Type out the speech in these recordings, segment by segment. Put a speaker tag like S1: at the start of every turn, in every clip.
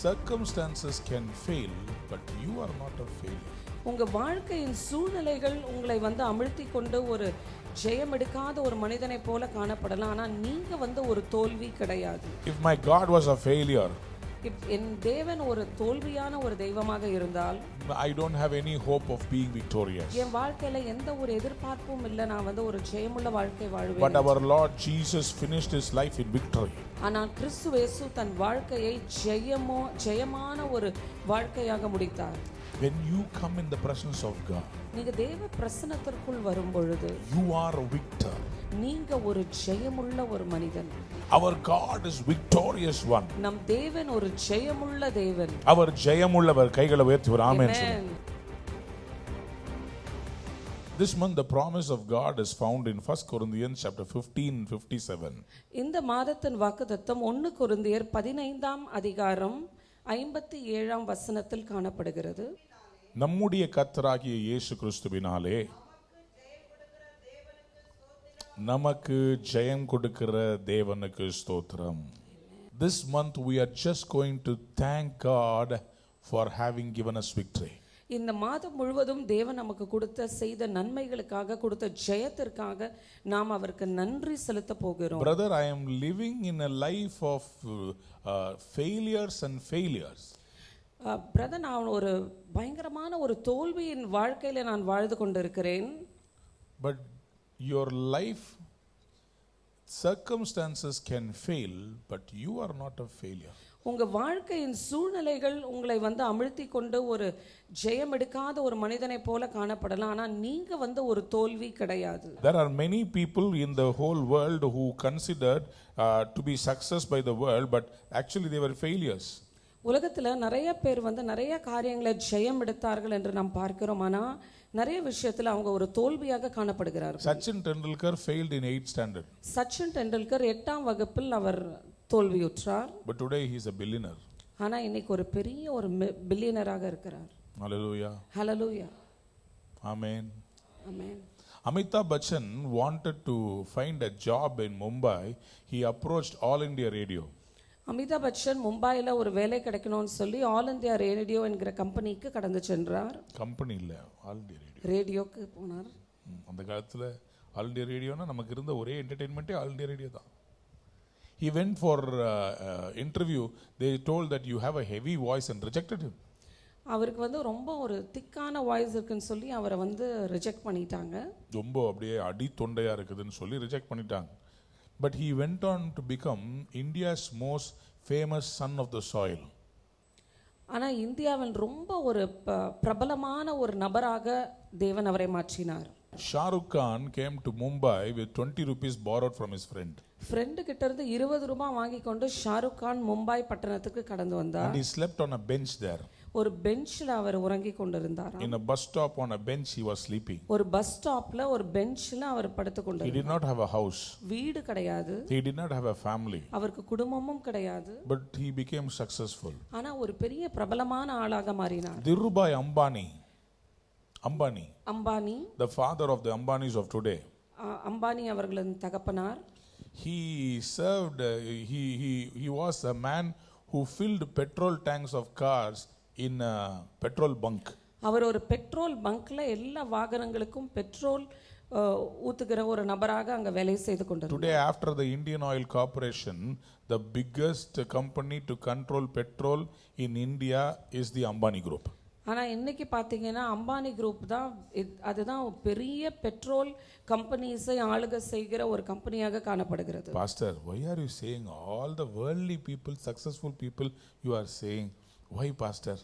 S1: Circumstances can fail, but you are not a failure.
S2: உங்க வாழ்க்கையின் சூழ்நிலைகள் உங்களை அமிழ்த்தி கொண்டு ஒரு ஜெயம் எடுக்காத ஒரு மனிதனை போல காணப்படலாம். ஆனா நீங்க ஒரு தோல்வி கிடையாது.
S1: If my God was a failure,
S2: என் தேவன் ஒரு தோல்வியான ஒரு தெய்வமாக இருந்தால்,
S1: I don't have any hope of being victorious.
S2: என் வாழ்க்கையில எந்த ஒரு எதிர்பார்ப்பும் இல்ல, நான் ஒரு ஜெயமுள்ள வாழ்க்கை வாழ்வேன்.
S1: But our Lord Jesus finished his life in victory.
S2: ஆனால் கிறிஸ்து இயேசு தன் வாழ்க்கையை ஜெயமான ஒரு வாழ்க்கையாக முடித்தார்.
S1: When you come in the presence of God,
S2: நீங்க தேவ பிரசன்னத்திற்குள் வரும் பொழுது,
S1: you are a victor.
S2: நீங்க ஒரு ஜெயமுள்ள ஒரு மனிதன்.
S1: Our God is victorious one.
S2: நம் தேவன் ஒரு ஜெயமுள்ள தேவன்.
S1: அவர் ஜெயமுள்ளவர். கைகளை உயர்த்தி ஒரு ஆமென் சொல்லுங்க. This month the promise of God is found in 1 Corinthians chapter 15:57.
S2: இந்த மாதத்தின் வாக்குத்தத்தம் 1 கொரிந்தியர் 15ஆம் அதிகாரம் 57ஆம் வசனத்தில் காணப்படுகிறது.
S1: நம்முடைய கர்த்தராகிய இயேசு கிறிஸ்துவினாலே நமக்கு ஜெயம் கொடுக்கிற தேவனுக்கு ஸ்தோத்திரம். This month we are just going to thank God for having given us victory.
S2: இந்த மாதம் முழுவதும் தேவன் நமக்கு செய்த நன்மைகளுக்காக கொடுத்த ஜெயத்திற்காக நாம் அவருக்கு நன்றி செலுத்த போகிறோம்.
S1: Brother, I am living in a life of failures and failures.
S2: Brother, நான் ஒரு பயங்கரமான ஒரு தோல்வியின் வாழ்க்கையில நான் வாழ்ந்து கொண்டிருக்கிறேன்.
S1: But your life circumstances can fail, but you are not a failure.
S2: உங்க வாழ்க்கையின் சூழ்நிலைகள் உங்களை அமிழ்த்தி கொண்டு ஒரு ஜெயம் எடுக்காத ஒரு மனிதனை போல காணப்படலாம். ஆனா நீங்க ஒரு தோல்வி கிடையாது.
S1: There are many people in the whole world who considered to be success by the world, but actually they were failures.
S2: உலகத்துல நிறைய பேர் நிறைய காரியங்களை ஜெயம் எடுத்தார்கள் என்று நாம் பார்க்கிறோம். ஆனா நிறைய விஷயத்துல அவங்க ஒரு தோல்வியாக காணப்படுகிறார்கள்.
S1: Sachin Tendulkar failed in 8th standard.
S2: Sachin Tendulkar 8ஆம் வகுப்பில் அவர் தோல்வியுற்றார்.
S1: But today he is a billionaire.
S2: ஆனா இன்னைக்கு ஒரு பெரிய ஒரு பில்லியனராக இருக்கிறார்.
S1: Hallelujah.
S2: Hallelujah.
S1: Amen.
S2: Amen.
S1: Amitabh Bachchan wanted to find a job in Mumbai. He approached All India Radio.
S2: Amitabh Bachchan மும்பைல ஒரு வேலை கிடைக்கணும்னு சொல்லி ஆல் இந்தியா ரேடியோ என்கிற கம்பெனிக்கு கடந்து சென்றார்.
S1: கம்பெனி இல்ல, ஆல் இந்தியா ரேடியோ.
S2: ரேடியோக்கு போனார்.
S1: அந்த காலத்துல ஆல் இந்தியா ரேடியோனா நமக்கு இருந்த ஒரே என்டர்டெயின்மென்ட்டே ஆல் இந்தியா ரேடியோ தான். He went for interview. They told that you have a heavy voice and rejected him.
S2: அவருக்கு ரொம்ப ஒரு திக்கான வாய்ஸ் இருக்குன்னு சொல்லி அவரை ரிஜெக்ட் பண்ணிட்டாங்க.
S1: ரொம்ப அப்படியே அடி தொண்டையா இருக்குதுன்னு சொல்லி ரிஜெக்ட் பண்ணிட்டாங்க. But he went on to become India's most famous son of the soil.
S2: ஆனா இந்தியாவில் ரொம்ப ஒரு பிரபலமான ஒரு நபராக தேவன் அவரை மாற்றினார்.
S1: Shah Rukh Khan came to Mumbai with 20 rupees borrowed from his friend.
S2: Friend கிட்ட இருந்து 20 ரூபாய் வாங்கி கொண்டு ஷாருக் கான் மும்பை பட்டணத்துக்கு கடந்து வந்தார்.
S1: And he slept on a bench there.
S2: ஒரு பெஞ்ச்ல அவர் உறங்கி கொண்டிருந்தார்.
S1: In a bus stop on a bench he was sleeping.
S2: ஒரு பஸ் ஸ்டாப்ல ஒரு பெஞ்ச்ல அவர் படுத்து கொண்டிருந்தார்.
S1: He did not have a house.
S2: வீடு கிடையாது.
S1: He did not have a family.
S2: அவருக்கு குடும்பமும் கிடையாது.
S1: But he became successful.
S2: ஆனா ஒரு பெரிய பிரபலமான ஆளாக மாறினார்.
S1: Dhirubhai Ambani, the father of the Ambanis of today.
S2: Ambani அவர்களின் தகப்பனார்.
S1: He served he was a man who filled petrol tanks of cars in a petrol bunk.
S2: அவர் ஒரு பெட்ரோல் பங்க்ல எல்லா வாகனங்களுக்கும் பெட்ரோல் ஊத்துகிற ஒரு நபராக அங்க வேலை செய்து கொண்டிருந்தார்.
S1: Today, after the Indian Oil Corporation, the biggest company to control petrol in India is the Ambani Group.
S2: ஆனா இன்னைக்கு பாத்தீங்கன்னா அம்பானி குரூப் தான் அதுதான் பெரிய பெட்ரோல் கம்பெனிஸை ஆளுகை செய்கிற ஒரு கம்பெனியாக காணப்படுகிறது.
S1: Pastor, why are you saying all the worldly people, successful people you are saying? Why, Pastor?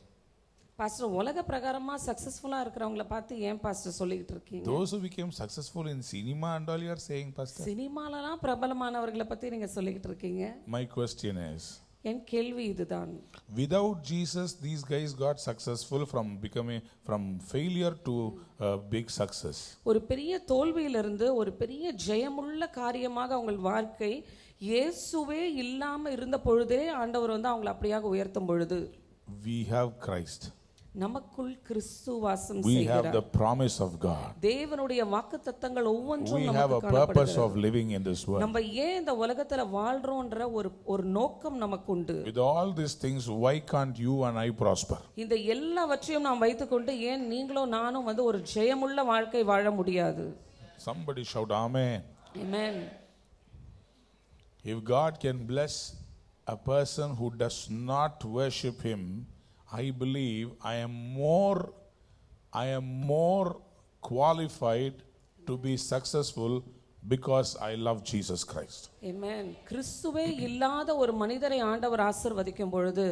S2: Pastor, உலக பிரகாரமா சக்சஸ்ஃபுல்லா இருக்கிறவங்கள பார்த்து ஏன் பாஸ்டர் சொல்லிட்டு இருக்கீங்க?
S1: Those who became successful in cinema and all you are saying, Pastor.
S2: சினிமாலலாம் பிரபலமானவர்களை பத்தி நீங்க சொல்லிட்டு இருக்கீங்க.
S1: My question is,
S2: என் கேள்வி இதுதான்.
S1: Without Jesus, these guys got successful from failure to big success.
S2: ஒரு பெரிய தோல்வியிலிருந்து ஒரு பெரிய ஜெயமுள்ள காரியமாக உங்கள் வாழ்க்கை இயேசுவே இல்லாம இருந்த பொழுதே ஆண்டவர் அவங்களை அப்படியாக உயர்த்தும் பொழுது,
S1: we have Christ.
S2: நமக்குள் கிறிஸ்து வாசம்
S1: We have
S2: செய்கிறார்.
S1: the promise of God.
S2: தேவனுடைய வாக்குத்தத்தங்கள் ஒவ்வொன்றும்
S1: We have
S2: நமக்கு
S1: a purpose
S2: காணப்படுகிறது.
S1: of living in this world.
S2: நம்ம ஏன் இந்த உலகத்துல வாழ்றோம்ன்ற ஒரு நோக்கம் நமக்கு உண்டு.
S1: With all these things, why can't you and I prosper?
S2: இந்த எல்லாவற்றையும் நாம் வைத்துக்கொண்டு ஏன் நீங்களும் நானும் வந்து ஒரு ஜெயமுள்ள வாழ்க்கை வாழ முடியாது?
S1: Somebody shout amen.
S2: Amen.
S1: If God can bless a person who does not worship him, I believe I am more qualified to be successful because I love Jesus Christ.
S2: Amen. கிறிஸ்துவே இல்லாத ஒரு மனிதரை ஆண்டவர் ஆசீர்வதிக்கும் பொழுது,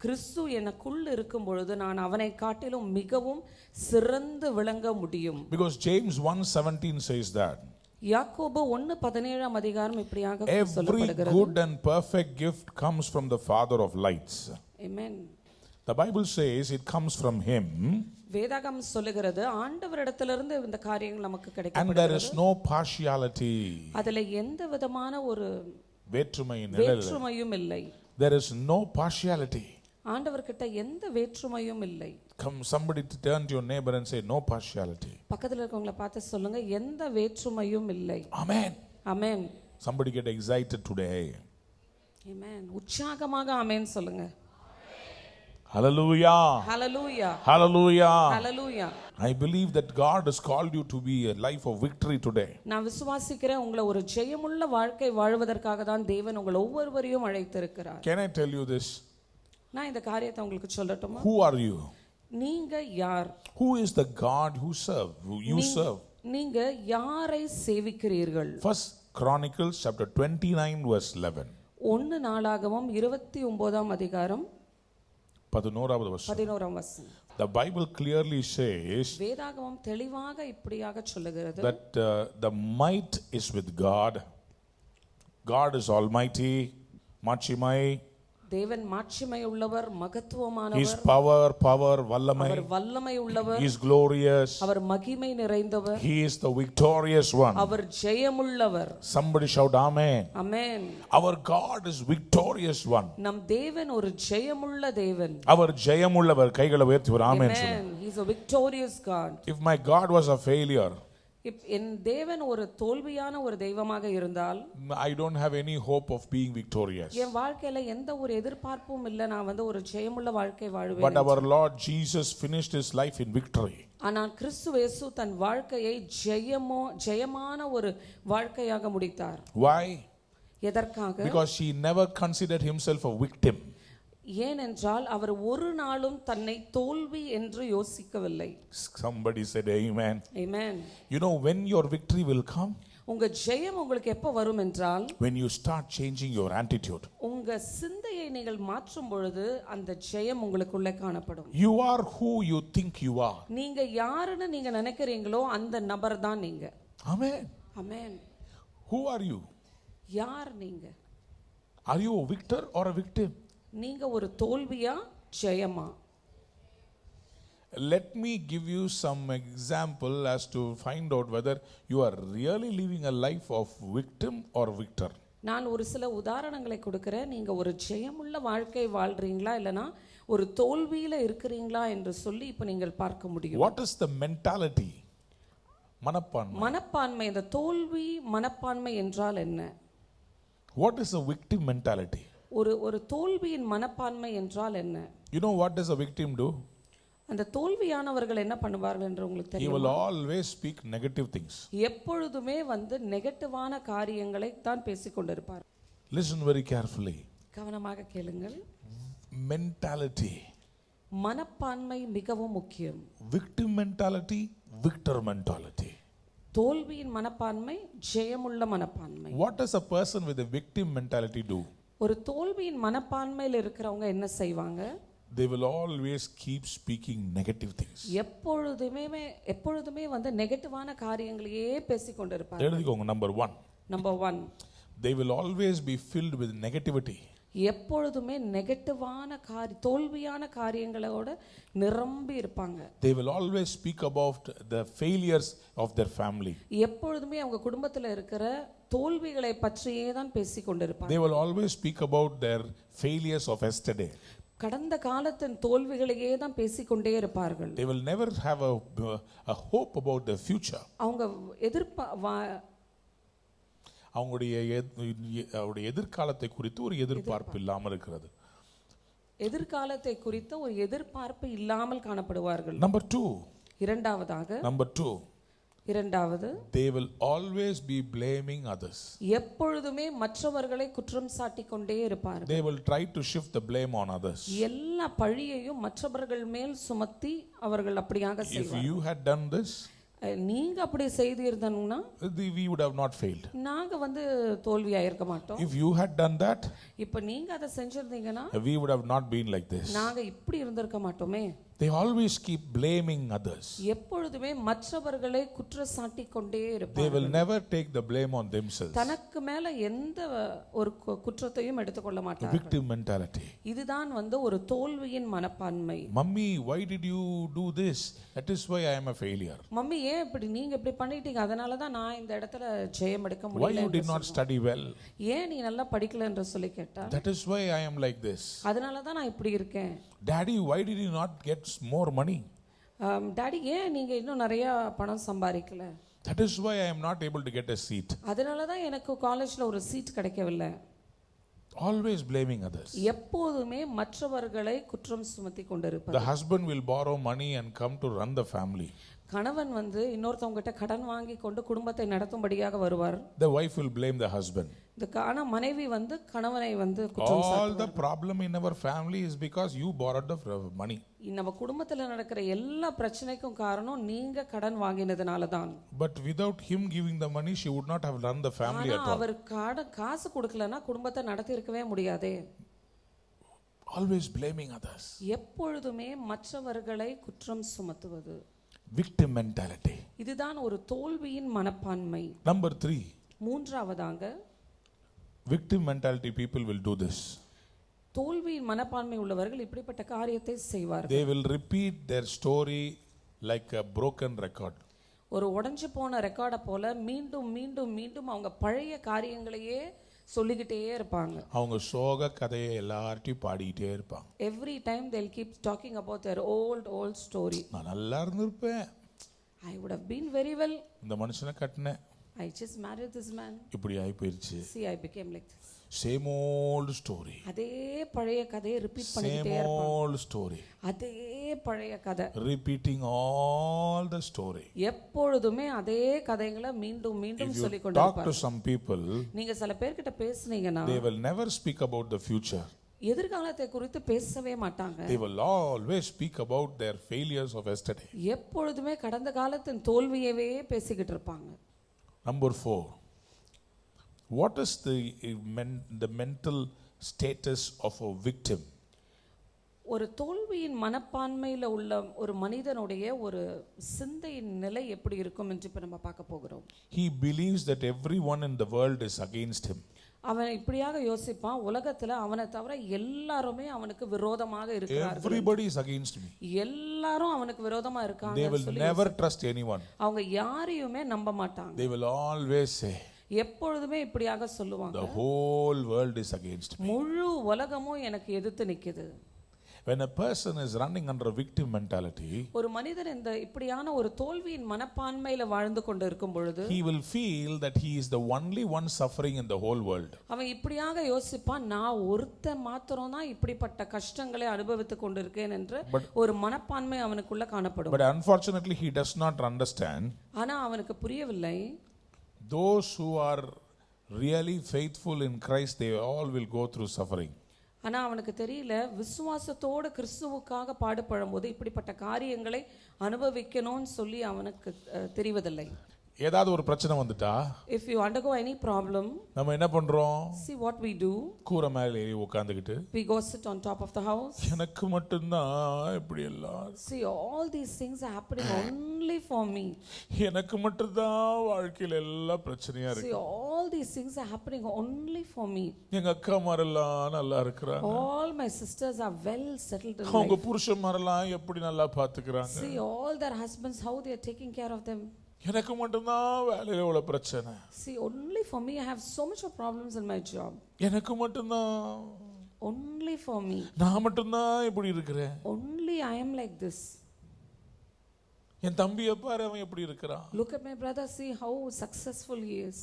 S2: கிறிஸ்து எனக்குள் இருக்கும் பொழுது நான் அவனை காட்டிலும் மிகவும் சிறந்து விளங்க முடியும்.
S1: Because James 1:17 says that
S2: யாக்கோபு 1:17 அதிகாரம் இப்படியாக
S1: every
S2: சொல்லப்படுகிறது.
S1: good and perfect gift comes from the Father of lights.
S2: Amen.
S1: The Bible says it comes from him.
S2: வேதாகம் சொல்லுகிறது ஆண்டவரிடத்திலிருந்து இந்த காரியங்கள் நமக்கு
S1: And there
S2: கிடைக்கப்படுகிறது.
S1: is no partiality.
S2: அதுல எந்த விதமான ஒரு வேற்றுமையும் இல்லை.
S1: There is no partiality.
S2: ஆண்டவர்கிட்ட எந்த வேற்றுமையும் இல்லை.
S1: Come, somebody turn to your neighbor and say no partiality.
S2: பக்கத்துல இருக்கவங்கள பார்த்து சொல்லுங்க எந்த வேற்றுமையும் இல்லை.
S1: Amen.
S2: Amen.
S1: Somebody get excited today.
S2: Amen. உற்சாகமாக ஆமென் சொல்லுங்க.
S1: Hallelujah.
S2: Hallelujah.
S1: Hallelujah.
S2: Hallelujah.
S1: I believe that God has called you to be a life of victory today.
S2: நான் விசுவாசிக்கிறேன் உங்களை ஒரு ஜெயமுள்ள வாழ்க்கை வாழ்வதற்காக தான் தேவன் உங்களை ஒவ்வொருவரையும் அழைத்திருக்கிறார்.
S1: Can I tell you this?
S2: நான் இந்த காரியத்தை உங்களுக்கு சொல்லட்டுமா?
S1: Who are you?
S2: நீங்க யார்?
S1: Who is the God who you serve?
S2: நீங்க யாரை சேவிக்கிறீர்கள்?
S1: First Chronicles chapter 29 verse 11.
S2: 1 நாளாகமம் 29ஆம் அதிகாரம்
S1: 11வது வசனம். The Bible clearly says
S2: வேதாகமம் தெளிவாக இப்படியாக சொல்லுகிறது
S1: that the might is with God. God is almighty, மாட்சிமை.
S2: தேவன் மாட்சிமை உள்ளவர்,
S1: His
S2: மகத்துவமானவர்.
S1: power வல்லமை.
S2: அவர் வல்லமை உள்ளவர்.
S1: He is glorious.
S2: அவர் மகிமை நிறைந்தவர்.
S1: He is the victorious one.
S2: Our ஜெயமுள்ளவர்.
S1: Somebody shout amen.
S2: Amen.
S1: Our God is victorious one.
S2: நம் தேவன் ஒரு ஜெயமுள்ள தேவன்.
S1: அவர் ஜெயமுள்ளவர். கைகளை உயர்த்தி ஒரு ஆமென் சொல்லுங்க.
S2: Amen. He is a victorious God.
S1: If my God was a failure,
S2: என் தேவன் ஒரு தோல்வியான ஒரு தெய்வமாக இருந்தால்
S1: I don't have any hope of being victorious.
S2: என் வாழ்க்கையில எந்த ஒரு எதிர்பார்ப்பும் இல்ல நான் வந்து ஒரு ஜெயமுள்ள வாழ்க்கை வாழ்வேன்.
S1: But our Lord Jesus finished his life in victory.
S2: ஆனால் கிறிஸ்து இயேசு தன் வாழ்க்கையை ஜெயமான ஒரு வாழ்க்கையாக முடித்தார்.
S1: Why?
S2: எதற்காக?
S1: Because he never considered himself a victim.
S2: ஏனென்றால் அவர் ஒரு நாளும் தன்னை தோல்வி என்று யோசிக்கவில்லை.
S1: Somebody said amen.
S2: Amen.
S1: You know when your victory will come?
S2: உங்க ஜெயம் உங்களுக்கு எப்ப வரும் என்றால்
S1: When you start changing your attitude.
S2: உங்க சிந்தையை நீங்கள் மாற்றும் பொழுது அந்த ஜெயம் உங்களுக்குள்ளே காணப்படும்.
S1: You are who you think you are.
S2: நீங்க யாருன்னு நீங்க நினைக்கிறீங்களோ அந்த நபர் தான் நீங்க.
S1: Amen.
S2: Amen.
S1: Who are you?
S2: யார் நீங்க?
S1: Are you a victor or a victim?
S2: நீங்க ஒரு தோல்வியா ஜெயமா?
S1: Let me give you some example as to find out whether you are really living a life of victim or victor.
S2: நான் ஒரு சில உதாரணங்களை கொடுக்கிறேன். நீங்க ஒரு ஜெயமுள்ள வாழ்க்கை வாழ்றீங்களா இல்லனா ஒரு தோல்வியில இருக்கிறீங்களா என்று சொல்லி இப்ப நீங்கள் பார்க்க முடியும்.
S1: What is the mentality?
S2: மனப்பான்மை. இந்த தோல்வி மனப்பான்மை என்றால் என்ன?
S1: What is a victim mentality?
S2: ஒரு தோல்வியின் மனப்பான்மை என்றால் என்ன?
S1: You know what does a victim do?
S2: அந்த தோல்வியானவர்கள் என்ன பண்ணுவார்கள் என்று உங்களுக்கு
S1: He
S2: தெரியுமா?
S1: will always speak negative things.
S2: எப்பொழுதுமே வந்து நெகட்டிவான காரியங்களை தான் பேசிக் கொண்டிருப்பார்.
S1: Listen very carefully.
S2: கவனமாக கேளுங்கள்.
S1: Mentality.
S2: மனப்பான்மை மிகவும் முக்கியம்.
S1: Victim mentality, victor mentality.
S2: தோல்வியின் மனப்பான்மை, ஜெயமுள்ள மனப்பான்மை.
S1: What does a person with a victim mentality do?
S2: ஒரு தோல்வியின் மனப்பான்மையில் இருக்கிறவங்க என்ன செய்வாங்க?
S1: They will always keep speaking negative things.
S2: எப்பொழுதுமே வந்து நெகட்டிவான காரியங்களையே பேசிக் கொண்டிருப்பாங்க.
S1: எழுதிக்கோங்க. Number 1. They will always be filled with negativity.
S2: எப்பொழுதுமே நெகட்டிவான தோல்வியான காரியங்களோட நிரம்பி இருப்பாங்க.
S1: They will always speak about the failures of their family.
S2: எப்பொழுதுமே அவங்க குடும்பத்துல இருக்கிற தோல்விகளை பற்றியே தான் பேசிக் கொண்டிருப்பாங்க.
S1: They will always speak about their failures of yesterday.
S2: கடந்த காலத்தின் தோல்விகளையே தான் பேசிக்கொண்டே இருப்பார்கள்.
S1: They will never have a hope about the future.
S2: அவங்க
S1: அவங்களுடைய எதிர்காலத்தை குறித்து ஒரு எதிர்பார்ப்பு இல்லாமல் இருக்கிறது.
S2: எதிர்காலத்தை குறித்த ஒரு எதிர்பார்ப்பு இல்லாமல் காணப்படுவார்கள்.
S1: Number 2.
S2: இரண்டாவது,
S1: they will always be blaming others.
S2: எப்பொழுதுமே மற்றவர்களை குற்றம் சாட்டிக் கொண்டே இருப்பார்கள்.
S1: They will try to shift the blame on others.
S2: எல்லா பழியையும் மற்றவர்கள் மேல் சுமத்தி அவர்கள் அப்படியாக செய்வார்கள்.
S1: If you had done this,
S2: நீங்க அப்படி செய்திருந்தீங்கன்னா
S1: we would have not failed.
S2: நாங்க தோல்வியா இருக்க மாட்டோம்.
S1: If you had done that,
S2: இப்ப நீங்க அதை செஞ்சிருந்தீங்கன்னா
S1: we would have not been like this.
S2: நாங்க இப்படி இருந்திருக்க மாட்டோமே.
S1: They always keep blaming others.
S2: எப்பொழுதுமே மற்றவர்களை குற்றம் சாட்டிக் கொண்டே இருப்பார்கள்.
S1: They will never take the blame on themselves.
S2: தனக்கு மேல எந்த ஒரு குற்றத்தையும் எடுத்துக்கொள்ள மாட்டார்கள்.
S1: Victim mentality.
S2: இதுதான் ஒரு தோல்வியின் மனப்பான்மை.
S1: Mummy, why did you do this? That is why I am a failure.
S2: Mummy ஏன் இப்படி நீங்க இப்படி பண்ணிட்டீங்க, அதனால தான் நான் இந்த இடத்துல ஜெயம் எடுக்க முடியல.
S1: Why you did not study well?
S2: ஏன் நீ நல்லா படிக்கல என்று சொல்லி கேட்டா,
S1: that is why I am like this.
S2: அதனால தான் நான் இப்படி இருக்கேன்.
S1: Daddy, why did you not get more money?
S2: Daddy ஏன் நீங்க இன்னும் நிறைய பணம் சம்பாதிக்கல?
S1: That is why I am not able to get a seat.
S2: அதனால தான் எனக்கு காலேஜ்ல ஒரு சீட் கிடைக்கவில்லை.
S1: Always blaming others.
S2: எப்போதுமே மற்றவர்களை குற்றம் சுமத்தி கொண்டிருப்பார்.
S1: The husband will borrow money and come to run the family.
S2: கணவன் இன்னொருத்தவங்க கிட்ட கடன் வாங்கி கொண்டு குடும்பத்தை நடத்தும்படியாக வருவார்.
S1: The wife will blame the husband.
S2: ஆனா மனைவி கணவனை குற்றம் சாட்டுவார்.
S1: All the problem in our family is because you borrowed the money.
S2: நம்ம குடும்பத்துல நடக்கிற எல்லா பிரச்சனைக்கும் காரணம் நீங்க கடன் வாங்கினதுனால தான்.
S1: But without him giving the money, she would not have run the family at all.
S2: அவர் காசு கொடுக்கலனா குடும்பத்தை நடத்தி இருக்கவே முடியாதே.
S1: Always blaming others.
S2: எப்பொழுதுமே மற்றவர்களை குற்றம் சுமத்துவது.
S1: Victim mentality.
S2: இதுதான் ஒரு தோல்வியின் மனப்பான்மை.
S1: Number 3.
S2: மூன்றாவதாக,
S1: victim mentality people will do this.
S2: தோல்வியின் மனப்பான்மை உள்ளவர்கள் இப்படிப்பட்ட காரியத்தை செய்வார்கள்.
S1: They will repeat their story like a broken record.
S2: ஒரு உடைஞ்சு போன ரெக்கார்டை போல மீண்டும் மீண்டும் மீண்டும் அவங்க பழைய காரியங்களையே சொல்லிக்கிட்டே இருப்பாங்க.
S1: அவங்க சோக கதையை எல்லார்ட்டையும் பாடிக்கிட்டே இருப்பாங்க.
S2: Every time they'll keep talking about their old story.
S1: நான் நல்லா இருந்திருப்பேன்.
S2: I would have been very well.
S1: இந்த மனுஷனை கட்டினேன்.
S2: I just married this man.
S1: இப்படி ஆகி போயிருச்சு.
S2: See, I became like this.
S1: Same old story.
S2: அதே பழைய கதையை ரிப்பீட் பண்ணிட்டே இருப்பாங்க.
S1: Same old story.
S2: அதே பழைய கதை.
S1: Repeating all the story.
S2: எப்பொழுதுமே அதே கதைகளை மீண்டும் மீண்டும் சொல்லிக் கொண்டே
S1: இருப்பாங்க.
S2: Talk
S1: to some people.
S2: நீங்க சில பேர்கிட்ட பேசுனீங்கன்னா,
S1: they will never speak about the future.
S2: எதிர்காலத்தை குறித்து பேசவே மாட்டாங்க.
S1: They will always speak about their failures of yesterday.
S2: எப்பொழுதுமே கடந்த காலத்தின் தோல்வியவே பேசிக்கிட்டு இருப்பாங்க.
S1: Number 4. What is the mental status of a victim?
S2: ஒரு தோல்வியின் மனப்பான்மையில உள்ள ஒரு மனிதனுடைய ஒரு சிந்தையின் நிலை எப்படி இருக்கும் என்று இப்ப நம்ம பார்க்க போகிறோம்.
S1: He believes that everyone in the world is against him.
S2: அவன் இப்படியாக யோசிப்பான், உலகத்துல அவனை தவிர எல்லாருமே அவனுக்கு விரோதமாக இருக்கிறார்கள்.
S1: Everybody is against me.
S2: எல்லாரும் அவனுக்கு விரோதமா இருக்காங்க.
S1: They will never trust anyone.
S2: அவங்க யாரையுமே நம்ப மாட்டாங்க.
S1: They will always say,
S2: எப்பொழுதுமே இப்படியாக சொல்லுவாங்க,
S1: the whole world is against me.
S2: முழு உலகமும் எனக்கு எதிர்த்து நிக்குது.
S1: When a person is running under a victim mentality,
S2: ஒரு மனிதன் இந்த இப்படியான ஒரு தோல்வியின் மனப்பான்மையில வாழ்ந்து கொண்டு இருக்கும் பொழுது,
S1: he will feel that he is the only one suffering in the whole world.
S2: அவன் இப்படியாக யோசிப்பான், நான் ஒருத்தன் மாத்திரம் தான் இப்படிப்பட்ட கஷ்டங்களை அனுபவித்துக் கொண்டிருக்கேன் என்ற ஒரு மனப்பான்மை அவனுக்குள்ள காணப்படும்.
S1: But unfortunately he does not understand.
S2: ஆனா அவனுக்கு புரியவில்லை,
S1: those who are really faithful in Christ, they all will go through suffering.
S2: ஆனா அவனுக்கு தெரியல, விசுவாசத்தோட கிறிஸ்துவுக்காக பாடுபடும் போது இப்படிப்பட்ட காரியங்களை அனுபவிக்கணும்னு சொல்லி அவனுக்கு தெரிவதில்லை.
S1: ஏதாவது ஒரு பிரச்சனை வந்துட்டா,
S2: if you undergo any problem,
S1: நம்ம என்ன பண்றோம்?
S2: see what we do,
S1: கூரை மேல ஏறி உட்கார்ந்துக்கிட்டு,
S2: we go sit on top of the house.
S1: எனக்கு மட்டும் தான் இப்படி எல்லாம்,
S2: see all these things are happening only for me.
S1: எனக்கு மட்டும் தான் வாழ்க்கையில எல்லா பிரச்சனையா இருக்கு.
S2: see all these things are happening only for me.
S1: எங்க அக்காமாரெல்லாம் நல்லா இருக்கறாங்க.
S2: all my sisters are well settled in life.
S1: அவங்க புருஷன்மாரெல்லாம் எப்படி நல்லா பாத்துக்கறாங்க.
S2: see all their husbands how they are taking care of them.
S1: எனக்கு மட்டும் தான் வேலையில உள்ள பிரச்சனை.
S2: see only for me I have so much of problems in my job.
S1: எனக்கு மட்டும் தான்.
S2: only for me.
S1: நான் மட்டும்தான் இப்படி இருக்கிறேன்.
S2: Only I am like this.
S1: என் தம்பியை பாரு, அவன் எப்படி இருக்கிறான்.
S2: Look at my brother, see how successful he is.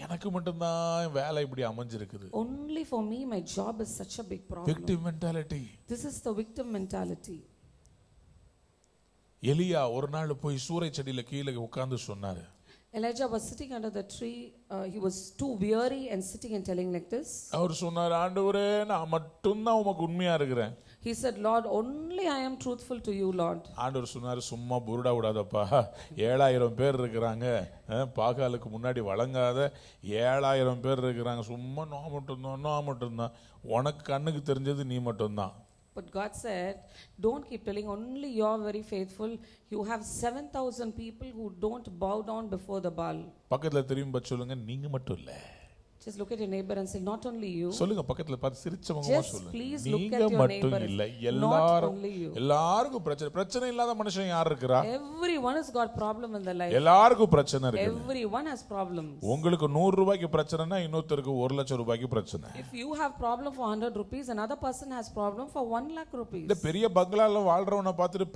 S1: எனக்கு மட்டும்தான் வேலை இப்படி அமைஞ்சிருக்குது.
S2: Only for me my job is such a big problem.
S1: Victim mentality.
S2: This is the victim mentality.
S1: எலியா ஒரு நாள் போய் சூரை செடியில கீழே உட்கார்ந்து சொன்னாரு.
S2: Elijah was sitting under the tree. He was too weary and sitting and telling like this.
S1: அவர் சொன்னார், ஆண்டவரே நான் மட்டும்தான் உமக்கு உண்மையா இருக்கிறேன்.
S2: He said, Lord, only I am truthful to you, Lord.
S1: ஆண்டவர் சொன்னார், சும்மா புருடா விடாதப்பா, 7000 பேர் இருக்கிறாங்க, பாகாலுக்கு முன்னாடி வழங்காத 7000 பேர் இருக்கிறாங்க, சும்மா நான் மட்டும்தான், உனக்கு கண்ணுக்கு தெரிஞ்சது நீ மட்டும்தான்.
S2: But God said, don't keep telling, only you are very faithful. You have 7,000 people who don't bow down before the Baal.
S1: பக்கத்துல திரும்பி சொல்லுங்க, நீங்க மட்டும் இல்ல.
S2: Just look at your neighbor and say, not only you.
S1: சொல்லுங்க, பக்கத்துல பார்த்து சிரிச்சவங்க சொல்லுங்க,
S2: please look at
S1: நீங்க
S2: your
S1: மட்டும்
S2: neighbor.
S1: இல்ல,
S2: எல்லாரும்.
S1: எல்லாருக்கும் பிரச்சனை இல்லாத மனுஷன் யார் இருக்கறா?
S2: Everyone has got problem in their life.
S1: எல்லாருக்கும் பிரச்சனை இருக்கு.
S2: Everyone has problems.
S1: உங்களுக்கு 100 ரூபாய்க்கு பிரச்சனைனா இன்னொருத்தருக்கு 1 லட்சம் ரூபாய்க்கு பிரச்சனை.
S2: If you have problem for 100 rupees, another person has problem for 1 lakh rupees.
S1: இந்த பெரிய பங்களால வாழ்றவனை பார்த்துட்டு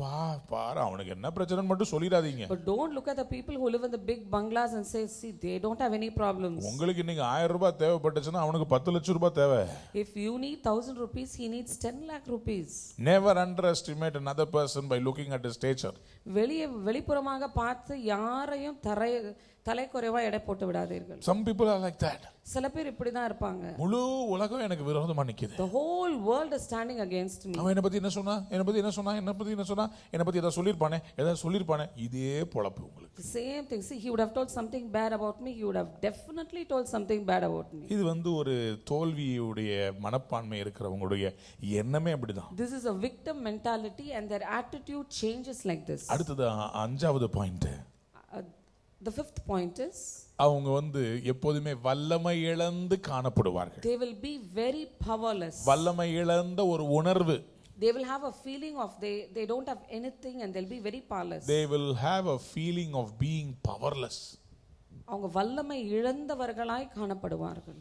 S1: பாரு அவனுக்கு என்ன பிரச்சனைன்னு மட்டும் சொல்லிடாதீங்க.
S2: But don't look at the people who live in the big bungalows and say, see, they don't have any problems.
S1: உங்களுக்கு இன்னைக்கு 1000 ரூபாய் தேவைப்பட்டுச்சுன்னா அவனுக்கு 10 லட்சம் ரூபாய் தேவை.
S2: If you need 1000 rupees, he needs 10 lakh rupees.
S1: Never underestimate another person by looking at his stature.
S2: வெளிப்புறமாக பார்த்து யாரையும் தலைக்குறைவா எடை போட்டு விடாதீர்கள்.
S1: Some people are like that.
S2: சில பேர் இப்படி தான் இருப்பாங்க.
S1: முழு உலகம் எனக்கு விரோதமா நிக்குது.
S2: The whole world is standing against me.
S1: அவன் என்ன பத்தி என்ன சொன்னா, என்ன பத்தி ஏதாவது சொல்லிருப்பானே, இதே பொளப்பு உங்களுக்கு.
S2: The same thing. See, he would have told something bad about me. He would have definitely told something bad about me.
S1: இது ஒரு தோல்வியுடைய மனப்பான்மை இருக்கிறவங்களுடைய எண்ணமே அப்படிதான்.
S2: This is a victim mentality and their attitude changes like this.
S1: அடுத்தது 5வது point.
S2: The 5th point is,
S1: அவங்க எப்போதுமே வல்லமை இழந்து காணப்படுவார்கள்.
S2: they will be very powerless.
S1: வல்லமை இழந்த ஒரு உணர்வு.
S2: They will have a feeling of they don't have anything and they'll be very powerless.
S1: They will have a feeling of being powerless.
S2: அவங்க வல்லமை இழந்தவர்களாய் காணப்படுவார்கள்.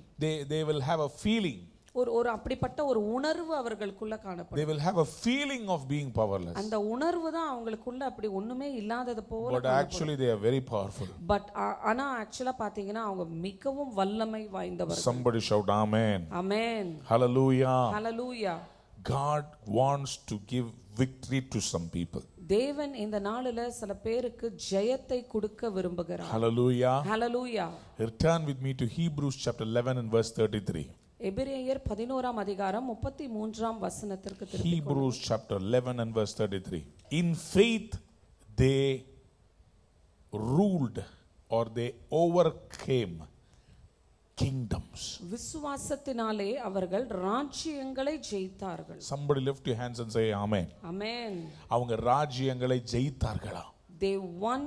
S1: They will have a feeling.
S2: ஒரு அப்படிப்பட்ட ஒரு உணர்வு அவர்களுக்குள்ள காணப்படும்.
S1: They will have a feeling of being powerless.
S2: அந்த உணர்வு தான் அவங்களுக்குள்ள அப்படி ஒண்ணுமே இல்லாதது போல
S1: But actually they are very powerful.
S2: But ஆனா ஆக்சுவலா பாத்தீங்கன்னா அவங்க மிகவும் வல்லமை வாய்ந்தவர்கள்.
S1: Somebody shout amen.
S2: Amen.
S1: Hallelujah.
S2: Hallelujah.
S1: God wants to give victory to some people.
S2: தேவன் இந்த நாளில சில பேருக்கு ஜெயத்தை கொடுக்க விரும்புகிறார்.
S1: Hallelujah.
S2: Hallelujah.
S1: Return with me to Hebrews chapter 11 and verse 33.
S2: எபிரேயர் 11ஆம் அதிகாரம் 33ஆம் வசனத்திற்கு திருப்பிக்
S1: Hebrews chapter 11 and verse 33. In faith they ruled or they overcame kingdoms.
S2: விசுவாசத்தினாலே அவர்கள் ராஜ்யங்களை ஜெயித்தார்கள்.
S1: Somebody lift your hands and say amen.
S2: Amen.
S1: அவங்க ராஜ்யங்களை ஜெயித்தார்களா?
S2: They won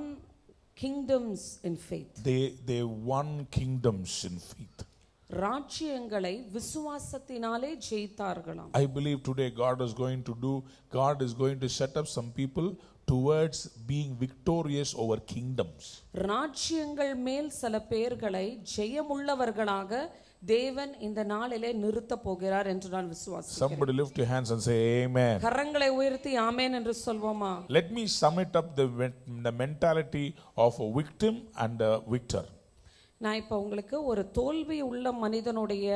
S2: kingdoms in faith.
S1: They won kingdoms in faith.
S2: ராஜ்யங்களை விசுவாசத்தினாலே ஜெயித்தார்களாம்.
S1: I believe today God is going to set up some people towards being victorious over kingdoms.
S2: ராஜ்யங்கள் மேல் சில பேர்களை ஜெயமுள்ளவர்களாக தேவன் இந்த நாளிலே நிறுத்த போகிறார் என்று நான் விசுவாசிக்கிறேன்.
S1: Somebody lift your hands and say amen.
S2: கரங்களை உயர்த்தி ஆமென் என்று சொல்வோமா?
S1: Let me sum it up the mentality of a victim and a victor.
S2: நான் இப்ப உங்களுக்கு ஒரு தோல்வி உள்ள மனிதனுடைய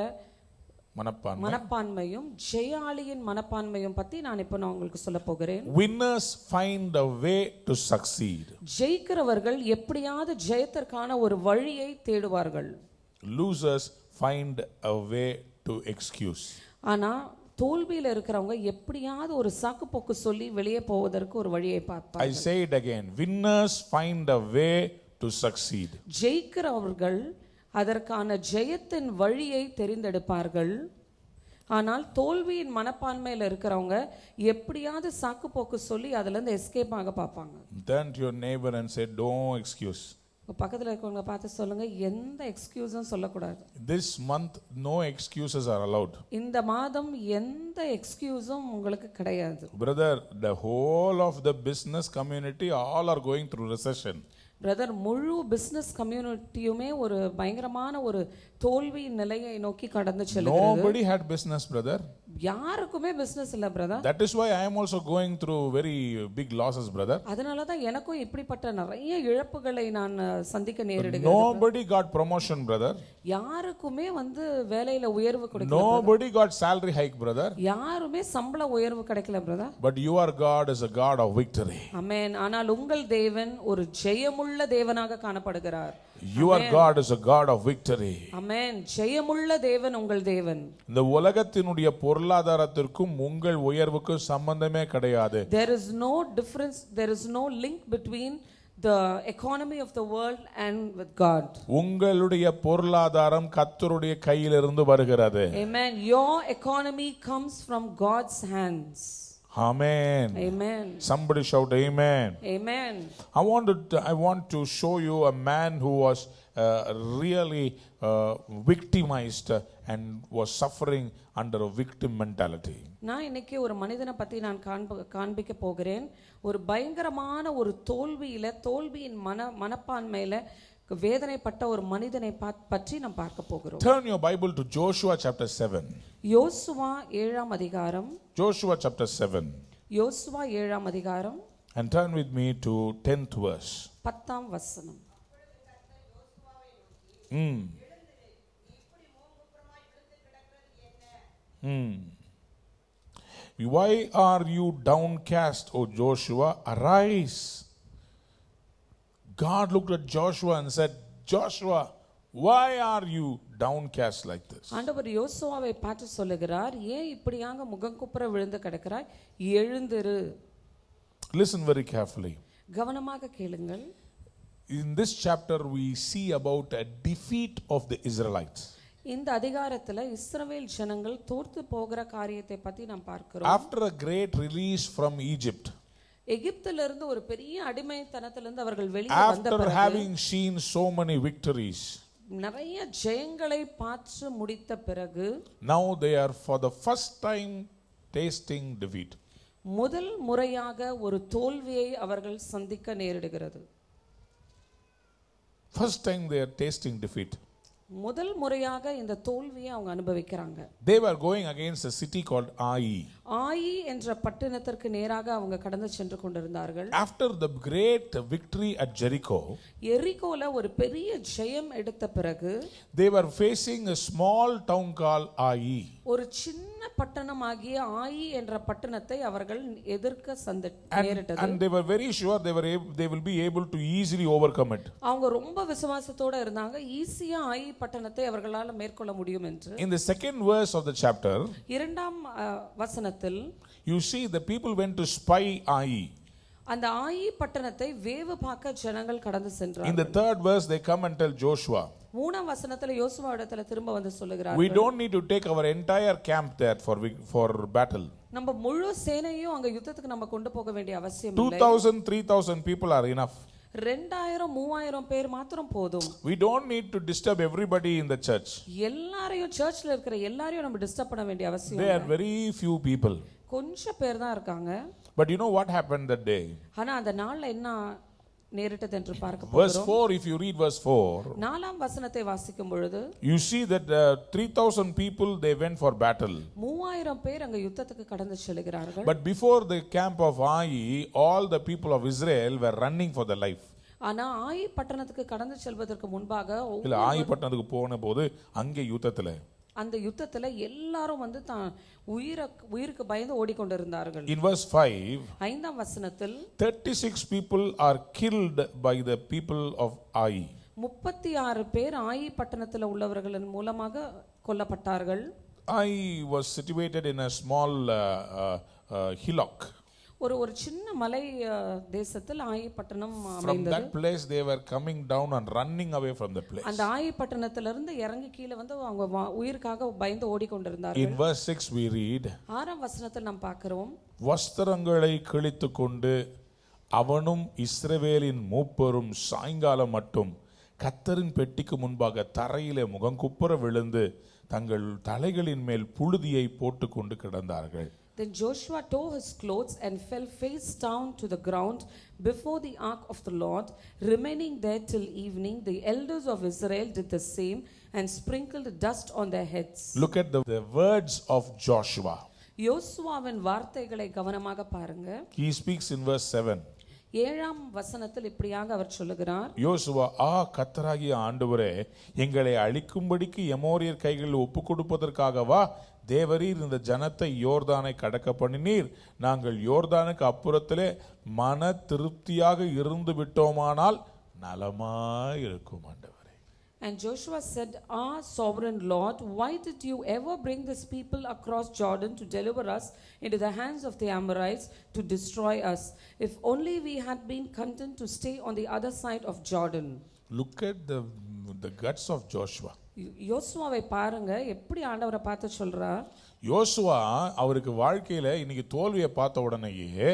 S2: மனப்பான்மையும் ஜெயாளியின் மனப்பான்மையும் பத்தி நான் உங்களுக்கு சொல்ல போகிறேன்.
S1: Winners find a way to succeed.
S2: ஜெயிக்கிறவர்கள் எப்படியாவது ஜெயத்திற்கான ஒரு வழியை தேடுவார்கள்.
S1: Losers find a way to excuse.
S2: ஆனா தோல்வியில இருக்கிறவங்க எப்படியாவது ஒரு சாக்கு போக்கு சொல்லி வெளியே போவதற்கு ஒரு வழியை பார்ப்பாங்க.
S1: I say it again. Winners find a way to succeed.
S2: ஜெயிக்கிறவர்கள் அதற்கான ஜெயத்தின் வழியை தெரிந்தெடுப்பார்கள். ஆனால் தோல்வியின் மனப்பான்மையில இருக்கிறவங்க எப்படியாவது சாக்கு போக்கு சொல்லி அதுல இருந்து எஸ்கேப் ஆக பார்ப்பாங்க.
S1: Turn to your neighbor and say don't excuse.
S2: பக்கத்துல இருக்கவங்க பார்த்து சொல்லுங்க, எந்த எக்ஸ்கியூஸும் சொல்லக்கூடாது.
S1: This month no excuses are allowed.
S2: இந்த மாதம் எந்த எக்ஸ்கியூஸும் உங்களுக்கு கிடையாது.
S1: Brother, the whole of the business community all are going through recession.
S2: Brother, முழு பிசினஸ் கம்யூனிட்டியுமே ஒரு பயங்கரமான ஒரு தோல்வி நிலையை நோக்கி கடந்து செல்கிறது.
S1: Nobody had business, brother.
S2: யாருக்குமே பிசினஸ் இல்ல brother.
S1: That is why I am also going through very big losses, brother.
S2: அதனால தான் எனக்கும் இப்படிப்பட்ட நிறைய இழப்புகளை நான் சந்திக்க நேரிடுகிறது.
S1: Nobody got promotion, brother.
S2: யாருக்குமே வந்து வேலையில உயர்வு கொடுக்கல.
S1: Nobody got salary hike, brother.
S2: யாருமே சம்பள உயர்வு கிடைக்கல brother.
S1: But your God is a God of victory.
S2: ஆமென். ஆனால் உங்கள் தேவன் ஒரு ஜெயமுள்ள தேவனாக காணப்படுகிறார்.
S1: Your God is a God of victory.
S2: ஆமென். ஜெயமுள்ள தேவன் உங்கள் தேவன்.
S1: இந்த உலகத்தினுடைய பொருளாதாரத்திற்கும் உங்கள் உயர்வுக்கும் சம்பந்தமே கிடையாது.
S2: There is no difference, there is no link between the economy of the world and with God.
S1: உங்களுடைய பொருளாதாரம் கர்த்தருடைய கையிலிருந்து வருகிறது.
S2: Amen. Your economy comes from God's hands.
S1: Amen.
S2: Amen.
S1: Somebody shout amen.
S2: Amen.
S1: I want to show you a man who was really victimized and was suffering under a victim mentality.
S2: நான் இன்னைக்கு ஒரு மனிதனை பத்தி நான் காண்பிக்க போகிறேன். ஒரு பயங்கரமான ஒரு தோல்வியின் மனப்பான்மையில வேதனைப்பட்ட ஒரு மனிதனை பற்றி நாம் பார்க்க போகிறோம்.
S1: Turn your Bible to Joshua chapter 7.
S2: யோசுவா 7ஆம் அதிகாரம்.
S1: Joshua chapter 7.
S2: யோசுவா 7ஆம் அதிகாரம்.
S1: And turn with me to 10th verse.
S2: 10ஆம் வசனம்.
S1: Why are you downcast, O Joshua? Arise. God looked at Joshua and said, Joshua, why are you downcast like this?
S2: ஆண்டவர் யோசுவாவை பார்த்து சொல்லுகிறார், ஏன் இப்படியாக முகங்குப்புற விழுந்து கிடக்கிறாய்? எழுந்திரு.
S1: Listen very carefully.
S2: கவனமாக கேளுங்கள்.
S1: In this chapter we see about a defeat of the Israelites.
S2: இந்த அதிகாரத்துல இஸ்ரவேல் ஜனங்கள் தோற்று போகிற காரியத்தை பத்தி நாம் பார்க்கிறோம்.
S1: After a great release from Egypt,
S2: எகிப்திலிருந்து ஒரு பெரிய அடிமைத்தனத்திலிருந்து அவர்கள் வெளியே வந்த
S1: after
S2: பிறகு,
S1: having seen so many victories,
S2: நிறைய ஜெயங்களை பார்த்து முடித்த பிறகு,
S1: now they are for the first time tasting defeat.
S2: முதல் முறையாக ஒரு தோல்வியை அவர்கள் சந்திக்க நேரிடுகிறது.
S1: First time they are tasting defeat.
S2: முதல் முறையாக இந்த தோல்வியை அவங்க அனுபவிக்கிறாங்க.
S1: They were going against a city called Ai.
S2: ஆயி என்ற பட்டணத்திற்கு நேராக அவங்க கடந்து சென்று கொண்டிருந்தார்கள்.
S1: After the great victory at Jericho,
S2: எரிகோல ஒரு பெரிய ஜெயம் எடுத்த பிறகு,
S1: they were facing a small town called Ai.
S2: ஒரு சின்ன பட்டணமாகிய ஆயி என்ற பட்டணத்தை அவர்கள் எதிர்க்க நேரிட்டது.
S1: And they were very sure they will be able to easily overcome it.
S2: அவங்க ரொம்ப விசுவாசத்தோட இருந்தாங்க, ஈஸியா ஆயி பட்டணத்தை அவர்களால மேற்கொள்ள முடியும் என்று.
S1: In the second verse of the chapter,
S2: இரண்டாம் வசனத்தில்
S1: you see the people went to spy Ai.
S2: அந்த ஆயி பட்டணத்தை வேவு பார்க்க ஜனங்கள் கடந்து சென்றார்கள்.
S1: In the third verse they come and tell Joshua,
S2: மூணாம் வசனத்துல யோசுவா இடத்துல திரும்ப வந்து சொல்லுகிறார்கள்,
S1: we don't need to take our entire camp there for battle.
S2: நம்ம முழு சேனையும் அங்க யுத்தத்துக்கு நம்ம கொண்டு போக வேண்டிய அவசியம் இல்லை.
S1: 2000 3000 people are enough.
S2: 2000 3000 பேர் மாத்திரம் போதும்.
S1: We don't need to disturb everybody in the church.
S2: எல்லாரையும் சர்ச்ல இருக்கிற எல்லாரையும் நம்ம டிஸ்டர்ப் பண்ண வேண்டிய அவசியம் இல்லை.
S1: There are very few people.
S2: கொஞ்சம் பேர் தான் இருக்காங்க.
S1: But you know what happened that day?
S2: ஆனா அந்த நாள்ல என்ன நேரிட்டது என்று பார்க்க
S1: Verse
S2: போகிறோம்.
S1: 4, if you read verse 4,
S2: நாலாம் வசனத்தை வாசிக்கும் பொழுது,
S1: you see that 3000 people they went for battle.
S2: 3000 பேர் அங்க யுத்தத்துக்கு கடந்து செல்கிறார்கள்.
S1: But before the camp of Ai, all the people of Israel were running for their life.
S2: ஆனா ஆயி பட்டணத்துக்கு கடந்து செல்வதற்கு முன்பாக
S1: இல்ல ஆயி பட்டணத்துக்கு போன போது அங்கே யுத்தத்துல
S2: அந்த யுத்தத்துல எல்லாரும் வந்து உயிருக்கு பயந்து ஓடிக்கொண்டிருந்தார்கள்.
S1: In verse 5,
S2: ஐந்தாம் வசனத்தில்
S1: 36 people are killed by the people of Ai.
S2: 36 பேர் ஆயி பட்டணத்துல உள்ளவர்களின் மூலமாக கொல்லப்பட்டார்கள்.
S1: Ai was situated in a small hillock.
S2: ஒரு சின்ன மலை தேசத்தில் ஆயி பட்டணம்
S1: From
S2: அமைந்தது.
S1: that place they were coming down and running away from the place.
S2: அந்த ஆயி பட்டணத்திலிருந்து இறங்கி கீழே வந்து அவங்க உயிருக்காக பயந்து ஓடிக்கொண்டிருந்தார்கள்.
S1: In verse 6 we read,
S2: ஆறாம் வசனத்தில் நாம் பார்க்கிறோம்,
S1: வஸ்திரங்களை கிழித்துக்கொண்டு அவனும் இஸ்ரவேலின் மூப்பரும் சாயங்காலம் மட்டும் கர்த்தரின் பெட்டிக்கு முன்பாக தரையிலே முகங்குப்புற விழுந்து தங்கள் தலைகளின் மேல் புழுதியை போட்டுக்கொண்டு கிடந்தார்கள்.
S2: Then Joshua tore his clothes and fell face down to the ground before the ark of the Lord, remaining there till evening. The elders of Israel did the same and sprinkled dust on their heads.
S1: Look at the words of Joshua.
S2: யோசுவாவின் வார்த்தைகளை கவனமாக பாருங்க.
S1: He speaks in verse 7.
S2: 7ஆம் வசனத்தில் இப்படியாக அவர் சொல்லுகிறார்,
S1: யோசுவா, கர்த்தராகிய ஆண்டவரே, எங்களை அழிக்கும்படிக்கு எமோரியர் கைகளில் ஒப்பு கொடுப்பதற்காகவா தேவரீர் இந்த ஜனத்தை யோர்தானை கடக்க பண்ணினீர்? நாங்கள் யோர்தானுக்கு அப்புறத்திலே மன திருப்தியாக இருந்து விட்டோமானால் நலமாயிருக்கும் ஆண்டவரே.
S2: And Joshua said, sovereign Lord, why did you ever bring this people across Jordan to deliver us into the hands of the Amorites to destroy us? If only we had been content to stay on the other side of Jordan.
S1: Look at the guts of Joshua.
S2: யோசுவாவை பாருங்க, எப்படி ஆண்டவரை பார்த்து சொல்றார்.
S1: யோசுவா அவருக்கு வாழ்க்கையில இன்னைக்கு தோல்வியை பார்த்த உடனேயே,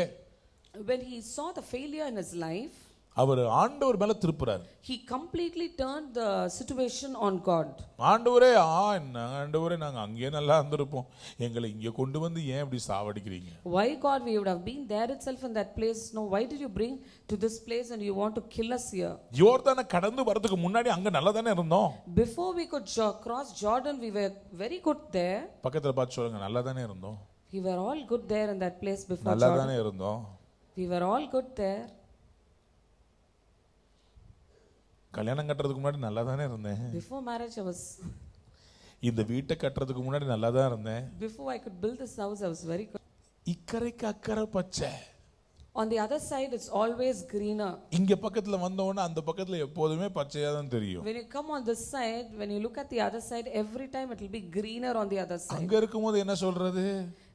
S2: when he saw the failure in his life,
S1: அவர் ஆண்டவர் மேல திருப்புறார்.
S2: he completely turned the situation on God.
S1: ஆண்டவரே, ஆண்டவரே, நாங்க அங்கேயே நல்லா இருந்திருப்போம், எங்களை இங்க கொண்டு வந்து ஏன் இப்படி சாவடிக்கிறீங்க?
S2: Why God, we would have been there itself in that place. No, why did you bring to this place and you want to kill us here?
S1: யோர்தானை கடந்து வரதுக்கு முன்னாடி அங்க நல்லா தானே இருந்தோம்.
S2: Before we could cross Jordan, we were very good there.
S1: பக்கத்துல பார்த்து சொல்லுங்க, நல்லா தானே இருந்தோம்.
S2: We were all good there in that place before
S1: நல்லா
S2: Jordan.
S1: தானே இருந்தோம்.
S2: We were all good there.
S1: கல்யாணம் கட்டுறதுக்கு முன்னாடி நல்லா தானே இருந்தேன்.
S2: Before marriage I was,
S1: இந்த வீட்டை கட்டுறதுக்கு முன்னாடி நல்லா தான் இருந்தேன்.
S2: before I could build this house I was very good.
S1: இக்கரைக்கு அக்கறை பச்சை.
S2: On the other side it's always greener.
S1: இங்க பக்கத்துல வந்தவொடனே அந்த பக்கத்துல எப்போதுமே பச்சையா தான் தெரியும்.
S2: When you come on this side, when you look at the other side, every time it will be greener on the other side.
S1: அங்க இருக்கும்போது என்ன சொல்றது?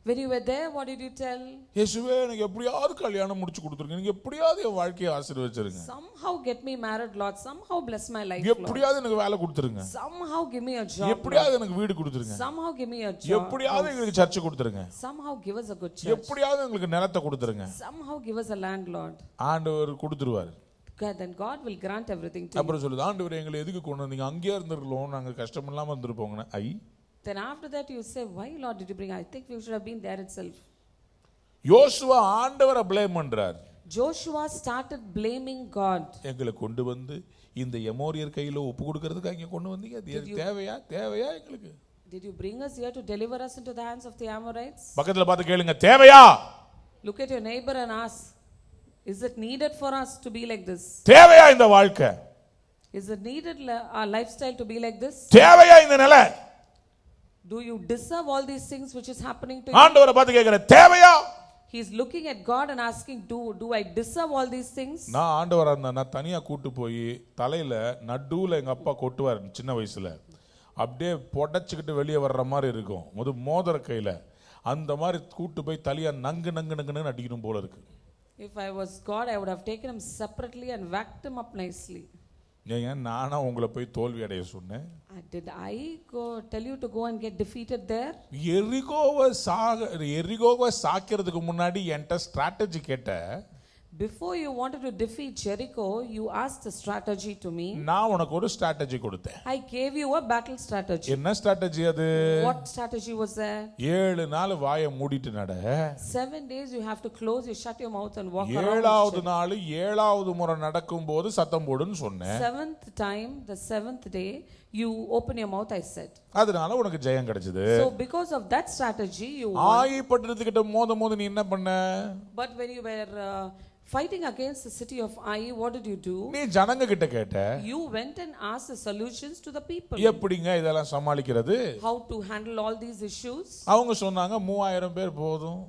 S2: When you were there, what did you tell?
S1: இயேசுவே, எனக்கு எப்படியாவது கல்யாணம் முடிச்சு கொடுத்துருங்க, நீங்க எப்படியாவது என் வாழ்க்கையை ஆசீர்வதிச்சிருங்க.
S2: Somehow get me married, Lord. Somehow bless my life, Lord.
S1: எப்படியாவது எனக்கு வேலை கொடுத்துருங்க.
S2: Somehow give me a job.
S1: எப்படியாவது எனக்கு வீடு கொடுத்துருங்க.
S2: Somehow give me a job.
S1: எப்படியாவது எங்களுக்கு சர்ச் கொடுத்துருங்க.
S2: Somehow give us a good church.
S1: எப்படியாவது எங்களுக்கு நிலத்தை கொடுத்துருங்க.
S2: Somehow give us a land, Lord.
S1: ஆண்டவர் கொடுத்துருவார்.
S2: God, then God will grant everything to you.
S1: அப்புறம் சொல்லுது, ஆண்டவர் எங்களை எதுக்கு கொண்டு வந்தீங்க, அங்கேயே இருந்திருக்கலாம், நாங்க கஷ்டம் இல்லாம இருந்திருப்போங்கன்னு.
S2: Then after that you say, why Lord did you bring? I think we should have been there itself.
S1: யோசுவா ஆண்டவரை ப்ளேம் பண்றார்.
S2: Joshua started blaming God.
S1: எங்களை கொண்டு வந்து இந்த எமோரியர் கையில ஒப்பு கொடுக்கிறதுக்கு அங்க கொண்டு வந்தீங்க, தேவையா தேவையா எங்களுக்கு?
S2: Did you bring us here to deliver us into the hands of the Amorites?
S1: பக்கத்துல பார்த்து கேளுங்க, தேவையா?
S2: Look at your neighbor and ask, is it needed for us to be like this?
S1: தேவையா இந்த வாழ்க்கை?
S2: Is it needed our lifestyle to be like this?
S1: தேவையா இந்த நிலை?
S2: Do you deserve all these things which is happening to you?
S1: ஆண்டவரை பார்த்து கேக்குற, தேவையா?
S2: He is looking at God and asking, do I deserve all these things?
S1: நான் ஆண்டவரா இருந்தா நான் தனியா கூட்டு போய் தலையில நடுவுல எங்க அப்பா கொட்டுவார் சின்ன வயசுல, அப்படியே பொடச்சிக்கிட்டு வெளியே வர்ற மாதிரி இருக்கும், மோதிர கையில, அந்த மாதிரி கூட்டு போய் தலையா நங்கு நங்கு நங்குன்னு அடிக்கணும் போல இருக்கு.
S2: If I was God, I would have taken him separately and whacked him up nicely.
S1: ஏன் நானா உங்களை போய் தோல்வி அடைய சொன்னேன்?
S2: Did I tell you to go and get defeated there?
S1: எரிகோவை சாக்கிறதுக்கு முன்னாடி என்கிட்ட ஸ்ட்ராட்டஜி கேட்ட.
S2: Before you wanted to defeat Jericho, you asked a strategy to me.
S1: நான் உனக்கு ஒரு ஸ்ட்ராட்டஜி கொடுத்தேன்.
S2: I gave you a battle strategy.
S1: என்ன ஸ்ட்ராட்டஜி அது?
S2: What strategy was that?
S1: 7 நாள் வாயை மூடிட்டு நட.
S2: 7 days you have to close, you shut your mouth and walk around.
S1: 7வது நாள் 7வது முறை நடக்கும்போது சத்தம் போடுன்னு சொன்னேன்.
S2: 7th time, the 7th day, you open your mouth, I said.
S1: அதனால உனக்கு ஜெயம் கிடைச்சது.
S2: So because of that strategy you
S1: ஆயி பட்டணத்துக்கிட்ட மோத நீ என்ன பண்ண?
S2: But when you were fighting against the city of Ai, what did you do?
S1: நீ ஜனங்க கிட்ட கேட்ட.
S2: You went and asked the solutions to the people.
S1: எப்படிங்க இதெல்லாம் சமாளிக்கிறது?
S2: How to handle all these issues?
S1: அவங்க சொன்னாங்க 3000 பேர் போதும்.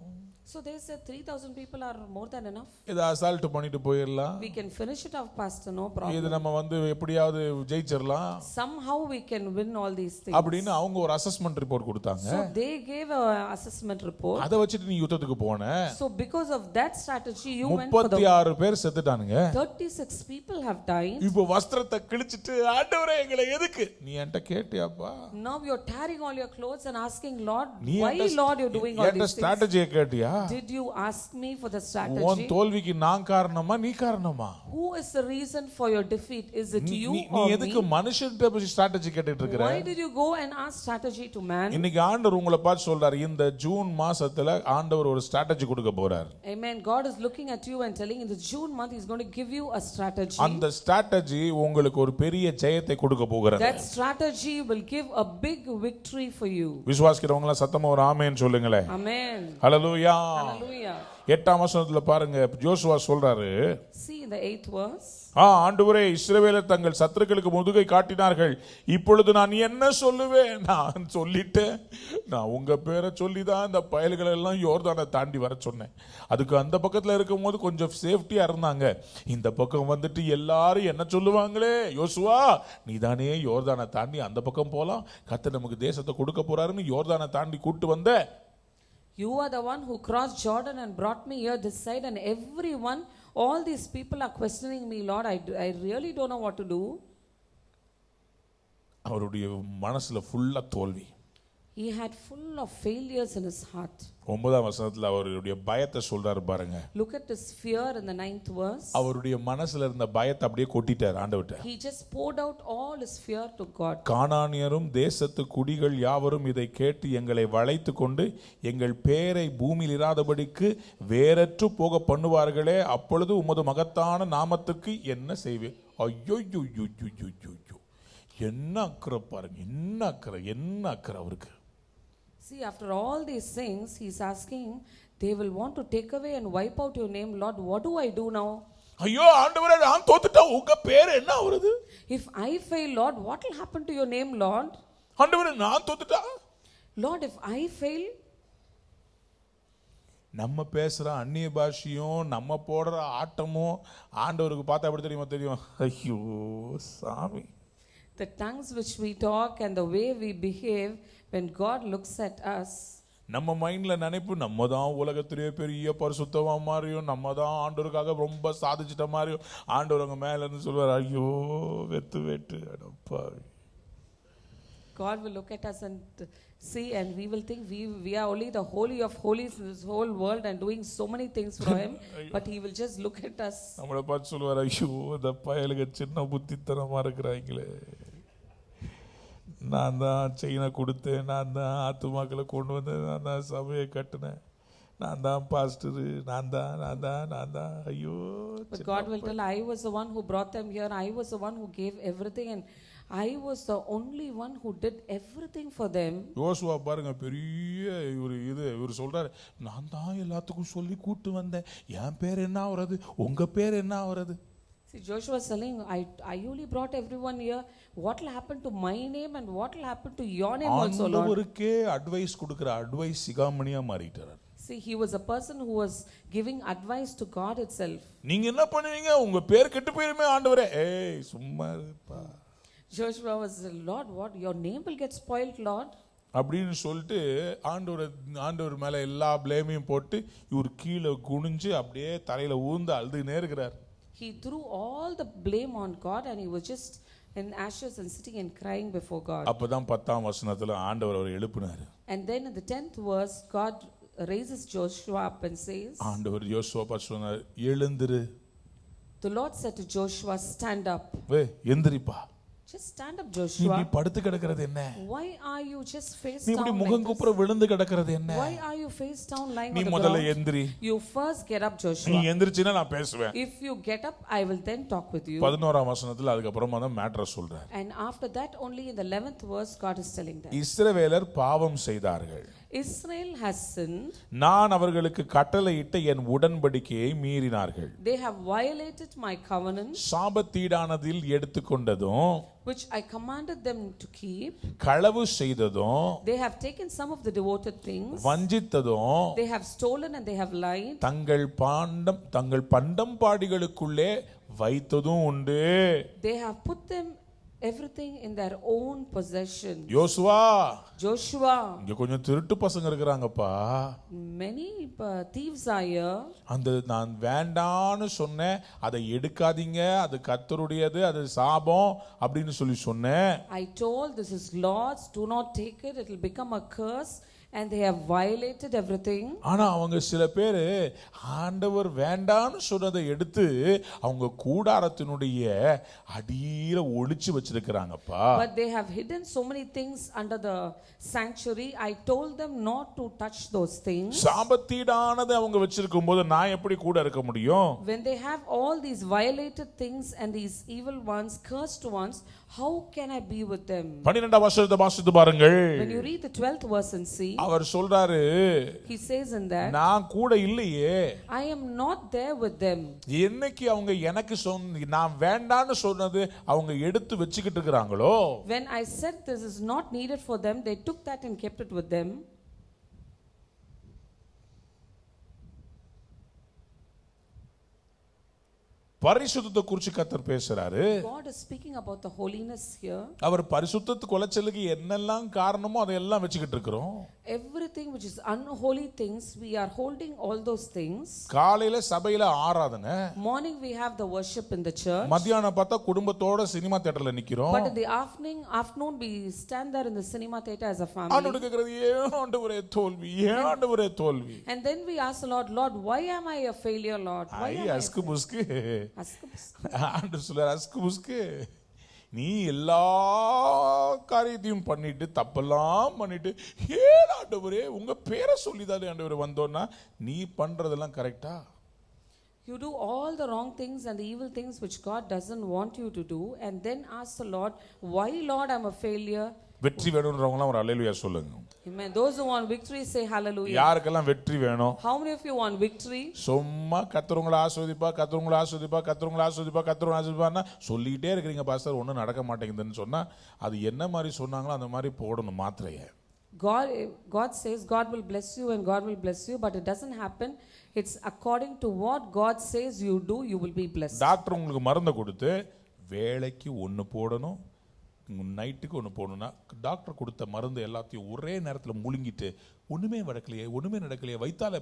S2: So they said 3,000 people are more than enough.
S1: இத அசால்ட் பண்ணிட்டு போயிரலாம்.
S2: We can finish it off, pastor, no problem.
S1: இது நம்ம எப்படியாவது ஜெயிச்சிரலாம்.
S2: Somehow we can win all these things.
S1: அப்படினு அவங்க ஒரு அசஸ்மென்ட் ரிப்போர்ட் கொடுத்தாங்க.
S2: So they gave a assessment report.
S1: அத வச்சிட்டு நீ யுத்தத்துக்கு போன.
S2: So because of that strategy you went for the
S1: 36 பேர் செத்துட்டானுங்க.
S2: 36 people have died.
S1: இப்போ வஸ்திரத்தை கிழிச்சிட்டு ஆண்டவரே எங்களை எதுக்கு நீ என்கிட்ட கேட்டியாப்பா?
S2: Now you're tearing all your clothes and asking, Lord, why Lord you're doing all these things?
S1: ஸ்ட்ராட்டஜியை கேட்டியா?
S2: Did you ask me for the
S1: உன்
S2: strategy?
S1: தோல்விக்கு நான் காரணமா நீ காரணமா?
S2: Who is the reason for your defeat? Is it you
S1: நீ
S2: or
S1: எதுக்கு
S2: me?
S1: மனுஷன்ட்ட strategy கேட்டுட்டு இருக்கற?
S2: Why did you go and ask strategy to man?
S1: இன்னைக்கு ஆண்டவர் உங்களை பார்த்து சொல்றாரு, இந்த ஜூன் மாசத்துல ஆண்டவர் ஒரு ஸ்ட்ராட்டஜி கொடுக்க போறார்.
S2: Amen. God is looking at you and telling in the June month He's going to give you a strategy.
S1: அந்த ஸ்ட்ராட்டஜி உங்களுக்கு ஒரு பெரிய ஜெயத்தை கொடுக்க போகிறது.
S2: That strategy will give a big victory for you.
S1: விசுவாசிக்கிறவங்க எல்லாம் சத்தமா ஒரு ஆமென் சொல்லுங்களே.
S2: Amen.
S1: ஹalleluya.
S2: Hallelujah.
S1: 8ஆம் வசனத்துல பாருங்க, யோசுவா சொல்றாரு,
S2: See in the 8th verse.
S1: ஆண்டவரே, இஸ்ரவேலர் தங்கள் சத்துருக்களுக்கு முதுகை காட்டினார்கள், இப்பொழுது நான் என்ன சொல்லுவேன்? நான் சொல்லிட்டேன், நான் உங்க பேரை சொல்லிதான் இந்த பயல்களை எல்லாம் யோர்தானை தாண்டி வர சொன்னேன். அதுக்கு அந்த பக்கத்துல இருக்கும் போது கொஞ்சம் சேஃப்டியா இருந்தாங்க, இந்த பக்கம் வந்துட்டு எல்லாரும் என்ன சொல்லுவாங்களே, யோசுவா நீதானே யோர்தானை தாண்டி அந்த பக்கம் போலாம், கர்த்தர் நமக்கு தேசத்தை கொடுக்க போறாருன்னு யோர்தானை தாண்டி கூட்டு வந்த.
S2: You are the one who crossed Jordan and brought me here this side, and everyone, all these people are questioning me, Lord. I really don't know what to do.
S1: அவருடைய மனசுல ஃபுல்லா தோல்வி.
S2: He had full of failures in his heart.
S1: 9ஆம் வசனத்துல அவருடைய பயத்தை சொல்றாரு பாருங்க.
S2: Look at his fear in the 9th verse.
S1: அவருடைய மனசுல இருந்த பயத்தை அப்படியே கொட்டிட்டார் ஆண்டவர்ட்ட.
S2: He just poured out all his fear to God.
S1: கானானியரும் தேசத்து குடிகள் யாவரும் இதை கேட்டு எங்களை வளைத்து கொண்டு எங்கள் பேரை பூமியில் இராதபடிக்கு வேறற்று போக பண்ணுவார்களே, அப்பொழுது உமது மகத்தான நாமத்துக்கு என்ன செய்வேன்? ஐயோ, என்ன அக்கறை பாருங்க, என்ன அக்கறை அவருக்கு.
S2: See, after all these things, he's asking, they will want to take away and wipe out your name, Lord. What do I do now?
S1: ஐயோ ஆண்டவரே, நான் தோத்துட்டா உங்க பேர் என்ன ஆகுறது?
S2: If I fail, Lord, what will happen to your name, Lord?
S1: ஆண்டவரே, நான் தோத்துட்டா?
S2: Lord, if I fail,
S1: நம்ம பேசுற அந்நிய பாஷையும் நம்ம போடுற ஆட்டமும் ஆண்டவருக்கு பார்த்தா எப்படி தெரியும்? ஐயோ சாமி.
S2: the tongues which we talk and the way we behave, when God looks at us,
S1: நம்ம மைண்ட்ல நினைப்பு நம்ம தான் உலகத்திலேயே பெரிய பரிசுத்தமா மாதிரியும், நம்ம தான் ஆண்டவருக்காக ரொம்ப சாதிச்சிட்ட மாதிரியும், ஆண்டவர் அங்க மேல இருந்து சொல்வார், ஐயோ வெட்டு அடப்பா.
S2: God will look at us and see, and we will think we are only the holy of holies in this whole world and doing so many things for him, but he will just look at us.
S1: நம்மளை பார்த்து சொல்லுவார், ஐயோ இந்த பயலுக்கு சின்ன புத்தித்தனமா இருக்கிறாங்களே, நான் தான் செயினை கொடுத்தேன், நான் தான் ஆத்துமாக்களை கொண்டு வந்தேன், நான் தான் சபையை கட்டினேன், நான் தான் பாஸ்டர், நான் தான் ஐயோ.
S2: But God will tell, I was the one who brought them here, I was the one who gave everything, and I was the only one who did everything for them.
S1: யோசுவா பாருங்க, பெரிய இவர் சொல்றாரு, நான் தான் எல்லாத்துக்கும் சொல்லி கூட்டு வந்தேன், என் பேர் என்ன ஆகுறது, உங்க பேர் என்ன ஆகுறது?
S2: See, Joshua is telling, I only brought everyone here. What will happen to my name and what will happen to your name also, Lord?
S1: ஆண்டவருக்கே அட்வைஸ் கொடுக்கிற அட்வைஸ் சிகாமணியா மாறிட்டார்.
S2: See, he was a person who was giving advice to God itself.
S1: நீங்க என்ன பண்ணுவீங்க, உங்க பேர் கெட்டு போயிருமே ஆண்டவரே. ஏய் சும்மா இருப்பா.
S2: Joshua was, Lord, what, your name will get spoiled, Lord.
S1: அப்படின்னு சொல்லிட்டு ஆண்டவர் மேல எல்லா பிளேமையும் போட்டு இவர் கீழே குனிஞ்சு அப்படியே தரையில ஊந்து அழுதுனே இருக்கிறார்.
S2: He threw all the blame on God and he was just in ashes and sitting and crying before God.
S1: அப்பதான் 10ஆம் வசனத்துல ஆண்டவர் அவரை எழுப்பினார்.
S2: And then in the 10th verse, God raises Joshua up and says,
S1: ஆண்டவர் யோசுவா பார்த்து சொன்னார், எழுந்திரு.
S2: The Lord said to Joshua, stand up.
S1: எந்திரிப்பா.
S2: Just stand up, Joshua.
S1: நீ படுத்து கிடக்கிறது என்ன?
S2: Why are you just face
S1: நீ
S2: down
S1: இப்படி
S2: like
S1: முகம் குப்புற விழுந்து கிடக்கிறது என்ன?
S2: Why are you face down lying
S1: நீ
S2: on the
S1: முதல்ல
S2: ground?
S1: எந்திரி.
S2: You first get up, Joshua.
S1: நீ எந்திரிச்சினா நான் பேசுவேன்.
S2: If you get up, I will then talk with you.
S1: 11ஆம் வசனத்துல அதுக்கு அப்புறமா தான் மேட்டர் சொல்றார்.
S2: And after that, only in the 11th verse, God is telling that
S1: இஸ்ரவேலர் பாவம் செய்தார்கள்.
S2: Israel has sinned.
S1: நான் அவர்களுக்கு கட்டளையிட்ட என் உடன்படிக்கையை மீறினார்கள்.
S2: They have violated my covenant,
S1: சாபத்தீடானதில் எடுத்துக்கொண்டதும்,
S2: which I commanded them to keep.
S1: களவு செய்ததும்,
S2: They have taken some of the devoted things.
S1: வஞ்சித்ததும்,
S2: They have stolen and they have lied.
S1: தங்கள் பண்டம் பாடிகளுக்குள்ளே வைத்ததும் உண்டு.
S2: They have put them everything in their own possession.
S1: Joshua, இங்க கொஞ்சம் திருட்டு பசங்க இருக்கறாங்கப்பா.
S2: Many thieves are here.
S1: அந்த நான் வேண்டான்னு சொன்னேன், அதை எடுக்காதீங்க, அது கர்த்தருடையது, அது சாபம் அப்படினு சொல்லி சொன்னேன்.
S2: I told, this is Lord's, do not take it, it will become a curse and they have violated everything.
S1: ஆனா அவங்க சில பேர் ஆண்டவர் வேண்டான்னு சொன்னதை எடுத்து அவங்க கூடாரத்தினுடைய அடியில ஒளிச்சு வச்சிருக்காங்கப்பா.
S2: But they have hidden so many things under the sanctuary. I told them not to touch those things.
S1: சாபத்தீடானதை அவங்க வச்சிருக்கும்போது நான் எப்படி கூட இருக்க முடியும்?
S2: When they have all these violated things and these evil ones, cursed ones, how can I be with them?
S1: 12ஆம் வசனத்தை வாசித்து பாருங்கள்.
S2: When you read the 12th verse and see,
S1: அவர் சொல்றாரு,
S2: he says in that,
S1: நான் கூட இல்லையே,
S2: I am not there with them.
S1: என்னைக்கு அவங்க எனக்கு நான் வேண்டான்னு சொன்னது அவங்க எடுத்து வச்சுக்கிட்டு இருக்காங்களோ,
S2: When I said this is not needed for them, they took that and kept it with them.
S1: பரிசுத்தத்தை குறித்து கர்த்தர் பேசுறாரு.
S2: God is speaking about the holiness here.
S1: அவர் பரிசுத்தத்து கொலைச்சலுக்கு என்னெல்லாம் காரணமோ அதையெல்லாம் வச்சுக்கிட்டு இருக்கிறோம்.
S2: Everything which is unholy things, we are holding all those things.
S1: காலையில சபையில ஆராதனை,
S2: Morning we have the worship in the church.
S1: மத்தியானம் பார்த்தா குடும்பத்தோட சினிமா தியேட்டர்ல நிக்கிறோம்.
S2: But in the afternoon we stand there in the cinema theater as a family.
S1: ஆண்டவரே கேக்குறது, ஏன் ஆண்டவரே தோல்வி, ஏன் ஆண்டவரே தோல்வி?
S2: And then we ask the Lord, Lord, why am I a failure, Lord? Why am I
S1: அஸ்கு புஸ்கு
S2: Ask him.
S1: ஆண்டவர் சொல்றார், அஸ்கு புஸ்கு நீ எல்லா காரியத்தையும் பண்ணிட்டு தப்பெல்லாம் பண்ணிட்டு ஏன் ஆண்டவரே உங்க பேரை சொல்லிதானே ஆண்டவரே வந்தோன்னா நீ பண்றதெல்லாம் கரெக்டா?
S2: You do all the wrong things and the evil things which God doesn't want you to do, and then ask the Lord, why Lord I'm a failure?
S1: வெற்றி வேணும்ன்றவங்கலாம் ஒரு அல்லேலூயா சொல்லுங்க.
S2: Amen. Those who want victory say hallelujah.
S1: யாருக்கெல்லாம் வெற்றி வேணும்?
S2: How many of you want victory?
S1: சும்மா கர்த்தருங்களை ஆசீர்வதிப்பா, கர்த்தருங்களை ஆசீர்வதிப்பா, கர்த்தருங்களை ஆசீர்வதிப்பா, கர்த்தருங்களை ஆசீர்வதிப்பான்னா சொல்லிட்டே இருக்கீங்க pastor, ஒன்றும் நடக்க மாட்டேங்குதுன்னு சொன்னா அது என்ன மாதிரி சொன்னாங்களோ அந்த மாதிரி போடணும் மாத்திரையை.
S2: God says God will bless you and God will bless you, but it doesn't happen. It's according to what God says you do, you will be blessed.
S1: Doctor உங்களுக்கு மருந்து கொடுத்து வேளைக்கு ஒன்று போடணும், நைட்டுக்கு ஒன்று போடணும்னா டாக்டர் கொடுத்த மருந்து எல்லாத்தையும் ஒரே நேரத்தில் முழுங்கிட்டு ஒன்றுமே நடக்கலையே வைத்தாலே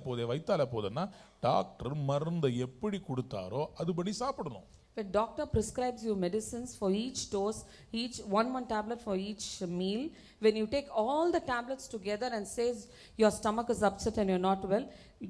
S1: போதுன்னா டாக்டர் மருந்தை எப்படி கொடுத்தாரோ அதுபடி சாப்பிடணும்.
S2: When doctor prescribes you medicines for each dose, each one tablet for each meal, when you take all the tablets together and says your stomach is upset and you're not well,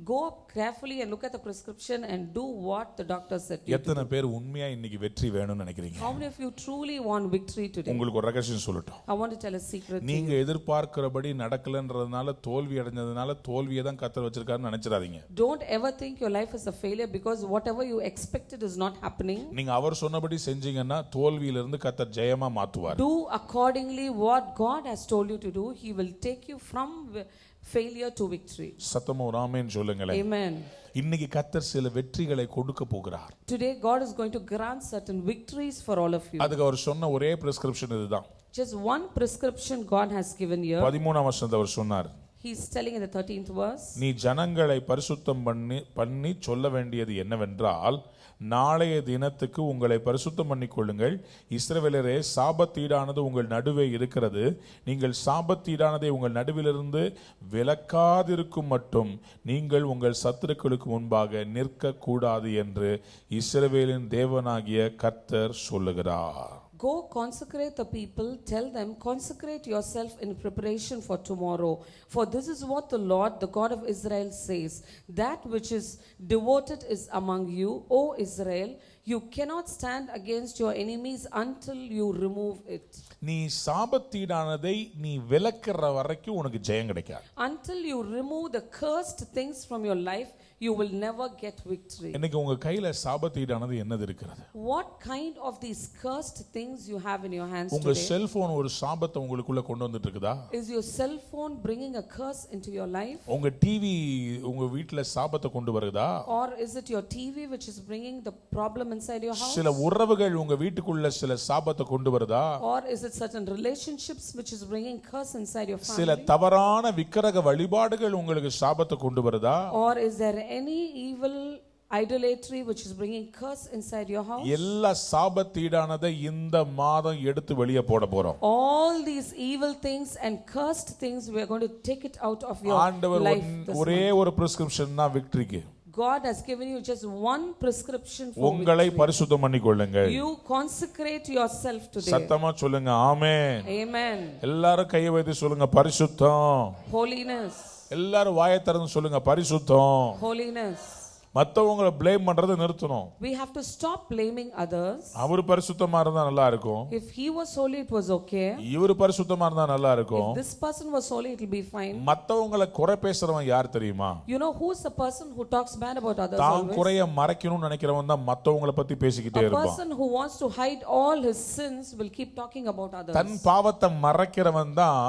S2: go up carefully and look at the prescription and do what the doctor said to you.
S1: எத்தனை பேர் உண்மையா இன்னைக்கு வெற்றி வேணும்னு நினைக்கிறீங்க?
S2: How many of you truly want victory today?
S1: உங்களுக்கு ஒரு ரகசியம் சொல்லட்டும்.
S2: I want to tell a secret.
S1: நீங்க எதிர்பார்க்கிறபடி நடக்கலன்றதுனால தோல்வி அடைஞ்சதுனால தோல்வியை தான் கர்த்தர் வச்சிருக்காருன்னு நினைச்சிராதீங்க.
S2: Don't ever think your life is a failure because whatever you expected is not happening.
S1: நீங்க அவர் சொன்னபடி செஞ்சீங்கன்னா தோல்வியிலிருந்து கர்த்தர் ஜெயமா மாத்துவார்.
S2: Do accordingly what God has told you to do. He will take you from failure to victory.
S1: சத்தமா ஒரு ஆமென் சொல்லுங்களேன்.
S2: Amen.
S1: இன்னைக்கு கர்த்தர் சில வெற்றிகளை கொடுக்க போகிறார்.
S2: Today God is going to grant certain victories for all of you.
S1: அதுக்கு அவர் சொன்ன ஒரே பிரிஸ்கிரிப்ஷன் இதுதான்.
S2: Just one prescription God has given here.
S1: 13ஆம் வசனத்துல அவர் சொன்னார்.
S2: He is telling in the 13th verse.
S1: நீ ஜனங்களை பரிசுத்தம் பண்ணி சொல்ல வேண்டியது என்னவென்றால், நாளைய தினத்துக்கு உங்களை பரிசுத்தம் பண்ணிக்கொள்ளுங்கள். இஸ்ரவேலரே, சாபத்தீடானது உங்கள் நடுவே இருக்கிறது. நீங்கள் சாபத்தீடானதை உங்கள் நடுவிலிருந்து விலக்காதிருக்கும் மட்டும் நீங்கள் உங்கள் சத்துருக்களுக்கு முன்பாக நிற்க கூடாது என்று இஸ்ரவேலின் தேவனாகிய கர்த்தர் சொல்லுகிறார்.
S2: Go consecrate the people, tell them, consecrate yourself in preparation for tomorrow. For this is what the Lord, the God of Israel says, that which is devoted is among you, O Israel. You cannot stand against your enemies until you remove it.
S1: நீ சாபத்தீடானதை நீ விலக்குற வரைக்கும் உனக்கு ஜெயம் கிடைக்காது.
S2: Until you remove the cursed things from your life, you will never get victory.
S1: இன்னைக்கு உங்க கையில சாபத்தீடானது என்னது இருக்கிறது?
S2: What kind of these cursed things you have in your hands
S1: உங்க
S2: today?
S1: செல்போன் ஒரு சாபத்தை உங்களுக்குள்ள கொண்டு வந்துட்டு இருக்குதா?
S2: Is your cell phone bringing a curse into your life?
S1: உங்க டிவி உங்க வீட்ல சாபத்தை கொண்டு வருதா?
S2: Or is it your TV which is bringing the problem inside your house?
S1: சில உறவுகள் உங்க வீட்டுக்குள்ள சில சாபத்தை கொண்டு வருதா?
S2: Or is it certain relationships which is bringing curse inside your family?
S1: சில தவறான விக்கிரக வழிபாடுகள் உங்களுக்கு சாபத்தை கொண்டு வருதா?
S2: Or is there any evil idolatry which is bringing curse inside your house?
S1: எல்லா சாபத்தீடானதை இந்த மாதம் எடுத்து வெளியே போட போறோம்.
S2: All these evil things and cursed things, we are going to take it out of your
S1: ஆண்டவர்
S2: life this
S1: ஒரே
S2: month.
S1: ஒரு பிரிஸ்கிரிப்ஷன் தான் விக்டரிக்கு.
S2: God has given you just one prescription for
S1: உங்களை
S2: victory.
S1: பரிசுத்தம் பண்ணிக்கொள்ளுங்கள்.
S2: You consecrate yourself today.
S1: சத்தமா சொல்லுங்க ஆமென்.
S2: Amen.
S1: எல்லாரும் கையை வைத்து சொல்லுங்க பரிசுத்தம்.
S2: Holiness.
S1: எல்லாரும் வாயை திறந்து சொல்லுங்க பரிசுத்தம்.
S2: Holiness.
S1: மத்தவங்களை ப்ளேம் பண்றதை நிறுத்தணும்.
S2: We have to stop blaming others.
S1: அவர் பரிசுத்தமா இருந்தா நல்லா இருக்கும்.
S2: If he was holy, it was okay.
S1: இவர் பரிசுத்தமா இருந்தா நல்லா இருக்கும்.
S2: If this person was holy, it will be fine.
S1: மத்தவங்களை குறை பேசுறவன் யார் தெரியுமா?
S2: You know who's the person who talks bad about others
S1: தான்
S2: always?
S1: குறைய மறைக்கணும்னு நினைக்கிறவன் தான் மத்தவங்களை பத்தி பேசிக்கிட்டே
S2: A
S1: இருப்பான்.
S2: person who wants to hide all his sins will keep talking about others.
S1: தன் பாவத்தை மறைக்கிறவன் தான்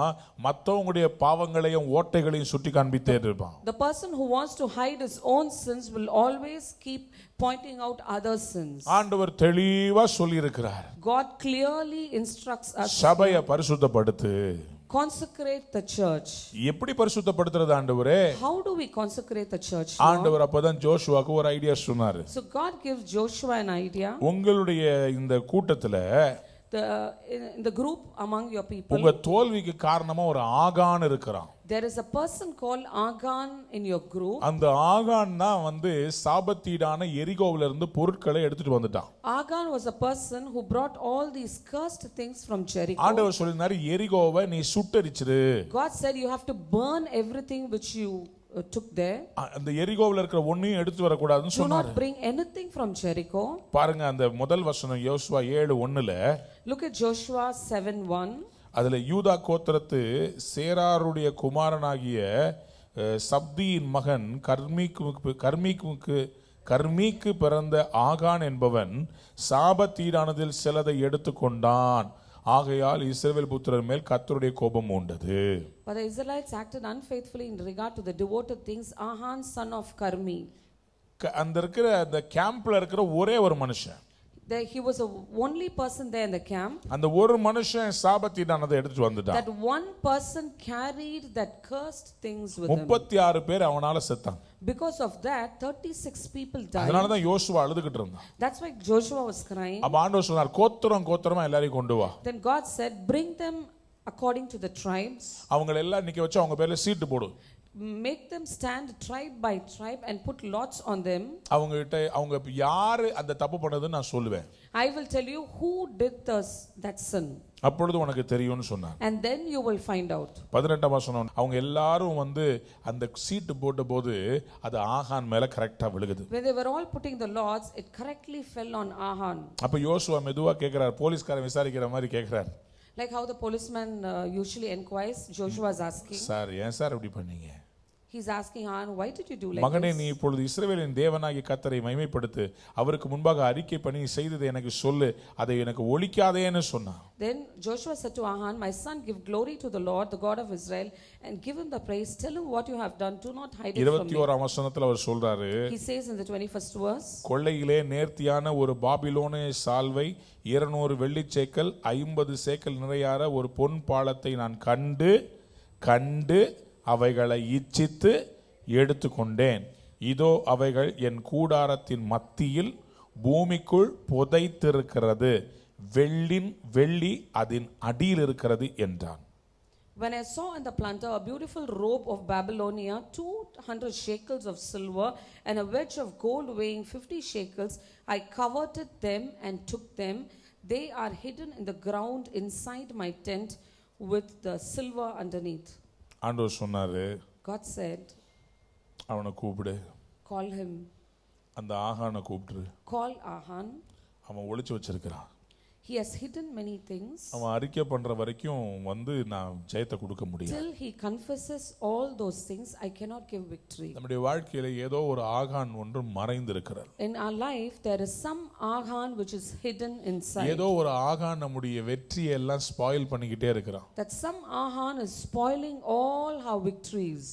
S1: மத்தவங்களுடைய பாவங்களையும் ஓட்டைகளையும் சுட்டி காண்பித்தே இருப்பான்.
S2: The person who wants to hide his own sins will always keep pointing out other sins.
S1: ஆண்டவர் தெளிவா சொல்லி இருக்கிறார்.
S2: God clearly instructs us
S1: சபையை பரிசுத்தப்படுத்து.
S2: consecrate the church.
S1: எப்படி பரிசுத்தப்படுத்துறது ஆண்டவரே?
S2: How do we consecrate the church?
S1: ஆண்டவர் அப்பதான் ஜோஷுவாக்கு ஒரு ஐடியா சொன்னாரு.
S2: So God gives Joshua an idea.
S1: உங்களுடைய இந்த கூட்டத்துல
S2: In the group among your people,
S1: உங்க தோல்விக்கு காரணமா ஒரு ஆகான் இருக்கிறான்.
S2: there is a person called Agan in your group.
S1: அந்த ஆகான் தான் சாபத்தீடான எரிகோவில இருந்து பொருட்களை எடுத்துட்டு வந்துட்டான்.
S2: Agan was a person who brought all these cursed things from Jericho.
S1: ஆண்டவர் சொல்லினாரு எரிகோவை நீ சுட்டெரிச்சிரு.
S2: God said you have to burn everything which you took there.
S1: அந்த எரிகோவில இருக்கிற ஒண்ணையும் எடுத்து வர கூடாதுன்னு
S2: Do
S1: சொன்னாரு.
S2: not bring anything from Jericho.
S1: பாருங்க அந்த முதல் வசனம் யோசுவா 7:1ல
S2: Look at Joshua 7:1.
S1: அதுல யூதா கோத்திரத்து சேராருடைய குமாரனாகிய சப்தியின் மகன் கர்மீக்கு பிறந்த ஆகான் என்பவன் சாபத்தீடானதில் சிலதை எடுத்துக்கொண்டான். ஆகையால் இஸ்ரவேல் புத்திரர் மேல் கர்த்தருடைய கோபம் உண்டது.
S2: But the Israelites acted unfaithfully in regard to the devoted things. Ahan son of Karmi.
S1: அந்த இருக்கிற அந்த கேம்ப்ல இருக்கிற ஒரே ஒரு மனுஷன்.
S2: He was the only person there in the camp.
S1: அந்த ஒரு மனுஷன் சாபத்தீடானதை எடுத்துட்டு வந்துட்டான்.
S2: That one person carried that cursed things with him.
S1: 36 பேர் அவனால செத்தாங்க.
S2: Because of that 36 people died.
S1: அதனால தான் யோசுவா அழுதுகிட்டு இருந்தான்.
S2: That's why Joshua was crying.
S1: அப்ப ஆண்டவர் சொன்னார் கோத்திரமா எல்லாரையும் கொண்டு வா.
S2: Then God said bring them according to the tribes.
S1: அவங்களை எல்லாம் நிக்க வச்சு அவங்க பேர்ல சீட்டு போடு.
S2: Make them stand tribe by tribe and put lots on them.
S1: அவங்க யாரு அந்த தப்பு பண்ணதுன்னு நான் சொல்லுவேன்.
S2: I will tell you who did that sin.
S1: அப்பொழுது உனக்கு தெரியும்னு சொன்னார்.
S2: And then you will find out.
S1: 18ஆம் வசனம் அவங்க எல்லாரும் அந்த சீட்டு போட்டபோது அது ஆகான் மேல கரெக்ட்டா விழுகுது.
S2: When they were all putting the lots, it correctly fell on Ahan.
S1: அப்ப யோசுவா மெதுவா கேக்குறார், போலீஸ்காரன் விசாரிக்கிற மாதிரி கேக்குறார்.
S2: Like how the policeman usually inquires, Joshua is asking.
S1: Sir ஏன் சார் இப்படி பண்ணீங்க?
S2: He's asking Ahan, why did you do like
S1: மகனே
S2: this?
S1: நீ இப்பொழுது இஸ்ரவேலின் தேவனாகிய கர்த்தரை மகிமைப்படுத்து, அவருக்கு முன்பாக அறிக்கை பண்ணி செய்ததை எனக்கு சொல்லு, அதை எனக்கு ஒளிக்காதேன்னு சொன்னான்.
S2: Then Joshua said to Ahan, my son, give glory to the Lord, the God of Israel, and give him the praise. Tell him what you have done. Do not hide it from me.
S1: 21ஆம் வசனத்துல அவர் சொல்றாரு,
S2: He says in the 21st verse,
S1: கொள்ளையிலே நேர்த்தியான ஒரு பாபிலோனிய சால்வை 200 வெள்ளிச் சேக்கல் 50 சேக்கல் நிறையார ஒரு பொன் பாலத்தை நான் கண்டு அவைகளை இச்சித்து எடுத்துக்கொண்டேன். இதோ அவைகள் என் கூடாரத்தின் மத்தியில் பூமிக்குள் புதைத்திருக்கிறது. வெள்ளி அதன் அடியில் இருக்கிறது என்றான்.
S2: When I saw in the planter a beautiful robe of Babylonia, 200 shekels of silver, and a wedge of gold weighing 50 shekels, I coveted them and took them. They are hidden in the ground inside my tent with the silver underneath.
S1: ஆண்டவர் சொன்னாரு,
S2: God said,
S1: அவனை கூப்பிடு.
S2: call him.
S1: அந்த ஆகானை கூப்பிடு.
S2: Call Ahan.
S1: அவன் ஒளிச்சு வச்சிருக்கிறான்.
S2: He has hidden many things.
S1: அவன் அறிக்கை பண்ற வரைக்கும் நான் ஜெயத்தை கொடுக்க முடியாது.
S2: Till he confesses all those things, I cannot give victory.
S1: நம்முடைய வாழ்க்கையில ஏதோ ஒரு ஆகான் ஒன்று மறைந்திருக்கிறது.
S2: In our life there is some Ahan which is hidden inside.
S1: ஏதோ ஒரு ஆகான் நம்முடைய வெற்றியை எல்லாம் ஸ்பாயில் பண்ணிக்கிட்டே இருக்கிறான்.
S2: That some Ahan is spoiling all our victories.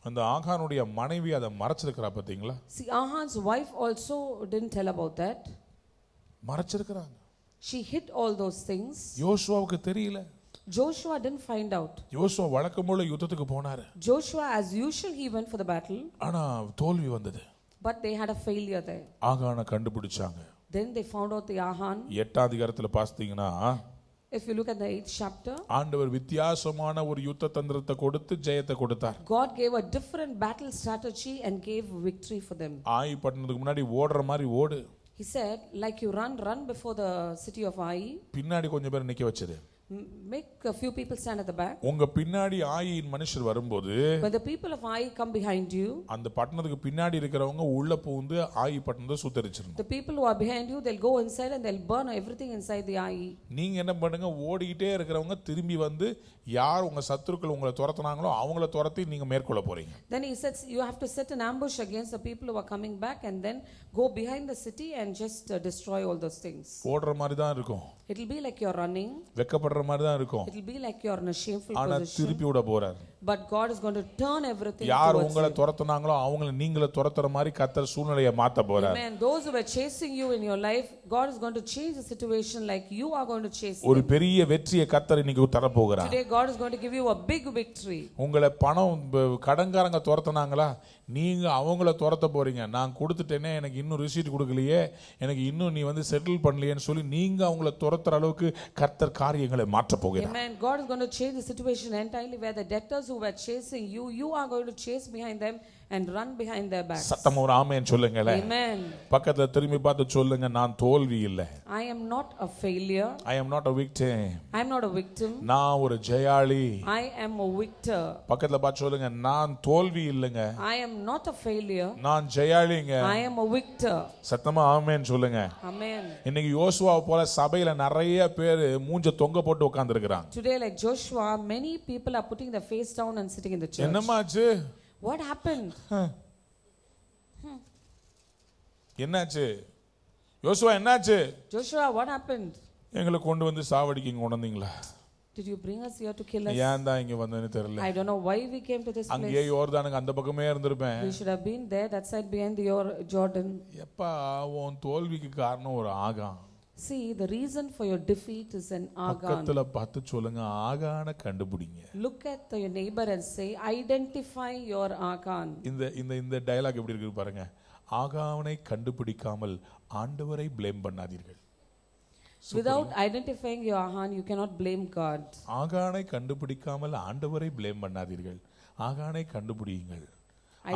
S1: அந்த ஆகானுடைய மனைவி அதை மறைச்சிருக்கிறா பாத்தீங்களா?
S2: See, Ahan's wife also didn't tell about that.
S1: மறைச்சிருக்கிறாங்க.
S2: She hid all those things.
S1: யோசுவாவுக்கு தெரியல.
S2: Joshua didn't find out.
S1: யோசுவா வழக்கம் போல யுத்தத்துக்கு போனாரு.
S2: Joshua as usual he went for the battle.
S1: ஆனா தோல்வி வந்தது.
S2: But they had a failure there.
S1: ஆகானை கண்டுபிடிச்சாங்க.
S2: Then they found out the Ahan.
S1: 8ஆம் அதிகாரத்துல பாத்தீங்கன்னா
S2: If you look at the 8th chapter,
S1: ஆண்டவர் வித்தியாசமான ஒரு யுத்த தந்திரத்தை கொடுத்து ஜெயத்தை கொடுத்தார்.
S2: God gave a different battle strategy and gave victory for them.
S1: ஆயி பட்டணத்துக்கு முன்னாடி ஓடுற மாதிரி ஓடு.
S2: He said, like you run before the city of Ai.
S1: பின்னாடி கொஞ்சம் பேர் நிக்க வச்சது.
S2: Make a few people stand at the back.
S1: உங்க பின்னாடி ஆயின் மனுஷர் வரும்போது
S2: When the people of Ai come behind you,
S1: அந்த பட்டணத்துக்கு பின்னாடி இருக்கிறவங்க உள்ள பூந்து ஆயி பட்டணத்தை சுத்தரிச்சிரணும்.
S2: the people who are behind you, they'll go inside and they'll burn everything inside the Ai.
S1: நீங்க என்ன பண்ணுங்க, ஓடிக்கிட்டே இருக்கிறவங்க திரும்பி வந்து யார் உங்க சத்துருக்கள் உங்களை துரத்துனாங்களோ அவங்கள துரத்தி நீங்க மேற்கொள்ள போறீங்க.
S2: Then he says you have to set an ambush against the people who are coming back and then go behind the city and just destroy all those things.
S1: ஓடுற மாதிரி தான் இருக்கும்.
S2: It will be like you're running.
S1: வெக்கப்படுற மாதிரி தான் இருக்கும்.
S2: It will be like you're in a shameful
S1: ஆனா
S2: position.
S1: திருப்பி விட போறார்.
S2: But God is going to turn everything
S1: யார்
S2: towards
S1: உங்களை
S2: you.
S1: துரத்துனாங்களோ அவங்கள நீங்கள துரத்துற மாதிரி கர்த்தர் சூழ்நிலையை மாத்த போறார்.
S2: Amen. Those who were chasing you in your life, God is going to change the situation like you are going to chase
S1: ஒரு
S2: them.
S1: பெரிய வெற்றியை கர்த்தர் இன்னைக்கு தர போகிறார்.
S2: Today God is going to give you a big victory.
S1: உங்களை பணம் கடன்காரங்க துரத்துனாங்களா, நீங்க அவங்கள துரத்த போறீங்க. நான் கொடுத்துட்டேனே, எனக்கு இன்னும் ரிசீட் கொடுக்கலையே, எனக்கு இன்னும் நீ வந்து செட்டில் பண்ணலையேன்னு சொல்லி நீங்க அவங்கள துரத்துற அளவுக்கு கர்த்தர் காரியங்களை மாற்ற போகிறார்.
S2: Amen. God is going to change the situation entirely where the debtors who were chasing you, you are going to chase behind them and run behind their backs.
S1: சத்தம் ஒரு ஆமென் சொல்லுங்களே.
S2: Amen.
S1: பக்கத்துல திரும்பி பார்த்து சொல்லுங்க, நான் தோல்வி இல்லை.
S2: I am not a failure.
S1: I am not a victim.
S2: I am not a victim.
S1: நான் ஒரு ஜெயாளி.
S2: I am a victor.
S1: பக்கத்துல பார்த்து சொல்லுங்க, நான் தோல்வி இல்லைங்க.
S2: I am not a failure.
S1: நான் ஜெயாளிங்க.
S2: I am a victor.
S1: சத்தமா ஆமென் சொல்லுங்க.
S2: Amen.
S1: இன்னைக்கு யோசுவாவை போல சபையில நிறைய பேர் மூஞ்ச தொங்க போட்டு உட்கார்ந்து இருக்கிறாங்க.
S2: Today, like Joshua, many people are putting their face down and sitting in the church.
S1: என்னமாச்சு?
S2: What happened?
S1: என்னாச்சு? யோசுவா என்னாச்சு?
S2: Joshua, what happened?
S1: எங்களை கொண்டு வந்து சாவடிக்கு இங்க கொண்டீங்களா?
S2: Did you bring us here to kill us?
S1: ஏன் தான் இங்க வந்தேன்னு தெரியல.
S2: I don't know why we came to this
S1: அங்கேயே
S2: place.
S1: யோர்தானுக்கு அந்த பக்கமே இருந்திருப்பேன்.
S2: We should have been there, that side behind the Jordan.
S1: எப்பா உன் தோல்விக்கு காரணம் ஒரு ஆகான்.
S2: See, the reason for your defeat is an Agan.
S1: பக்கத்துல பார்த்து சொல்லுங்க, ஆகான கண்டுபிடிங்க.
S2: Look at your neighbor and say, identify your Agan.
S1: இந்த இந்த இந்த டயலாக் எப்படி இருக்கு பாருங்க. ஆகானை கண்டுபிடிக்காமல் ஆண்டவரை ப்ளேம் பண்ணாதீர்கள்.
S2: Without identifying your Agan, you cannot blame God.
S1: ஆகானை கண்டுபிடிக்காமல் ஆண்டவரை ப்ளேம் பண்ணாதீர்கள். ஆகானை கண்டுபிடியுங்கள்.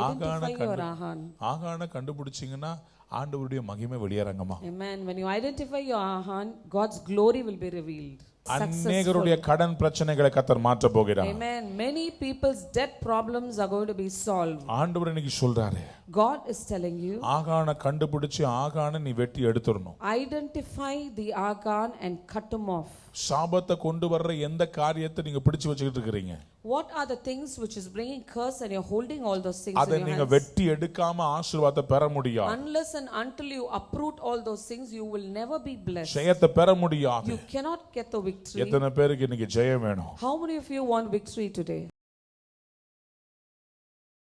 S2: Identify your Agan.
S1: ஆகானை கண்டுபிடிச்சீங்கன்னா ஆண்டவருடைய மகிமை வெளியரங்கமா.
S2: Amen. When you identify your Agan, God's glory will be revealed.
S1: அநேகருடைய கடன் பிரச்சனைகளை கர்த்தர் மாற்ற போகிறார்.
S2: Amen. Many people's debt problems are going to be solved.
S1: ஆண்டவர் இன்னைக்கு சொல்றாரு,
S2: God is telling you,
S1: ஆகானை கண்டுபிடிச்சு ஆகானை நீ வெட்டி எடுத்துறணும்.
S2: identify the Agan and cut him off.
S1: சாபத்தை கொண்டு வர்ற எந்த காரியத்தை நீங்க பிடிச்சு வச்சிட்டு இருக்கீங்க?
S2: What are the things which is bringing curse and you're holding all those things
S1: அதை
S2: in your
S1: நீங்க
S2: hands?
S1: வெட்டி எடுக்காம ஆசீர்வாதத்தை பெற முடியாது.
S2: Unless and until you uproot all those things, you will never be blessed.
S1: ஜெயத்தை பெற முடியாது.
S2: You cannot get the victory.
S1: எத்தனை பேருக்கு இன்னைக்கு ஜெயம் வேணும்?
S2: How many of you want victory today?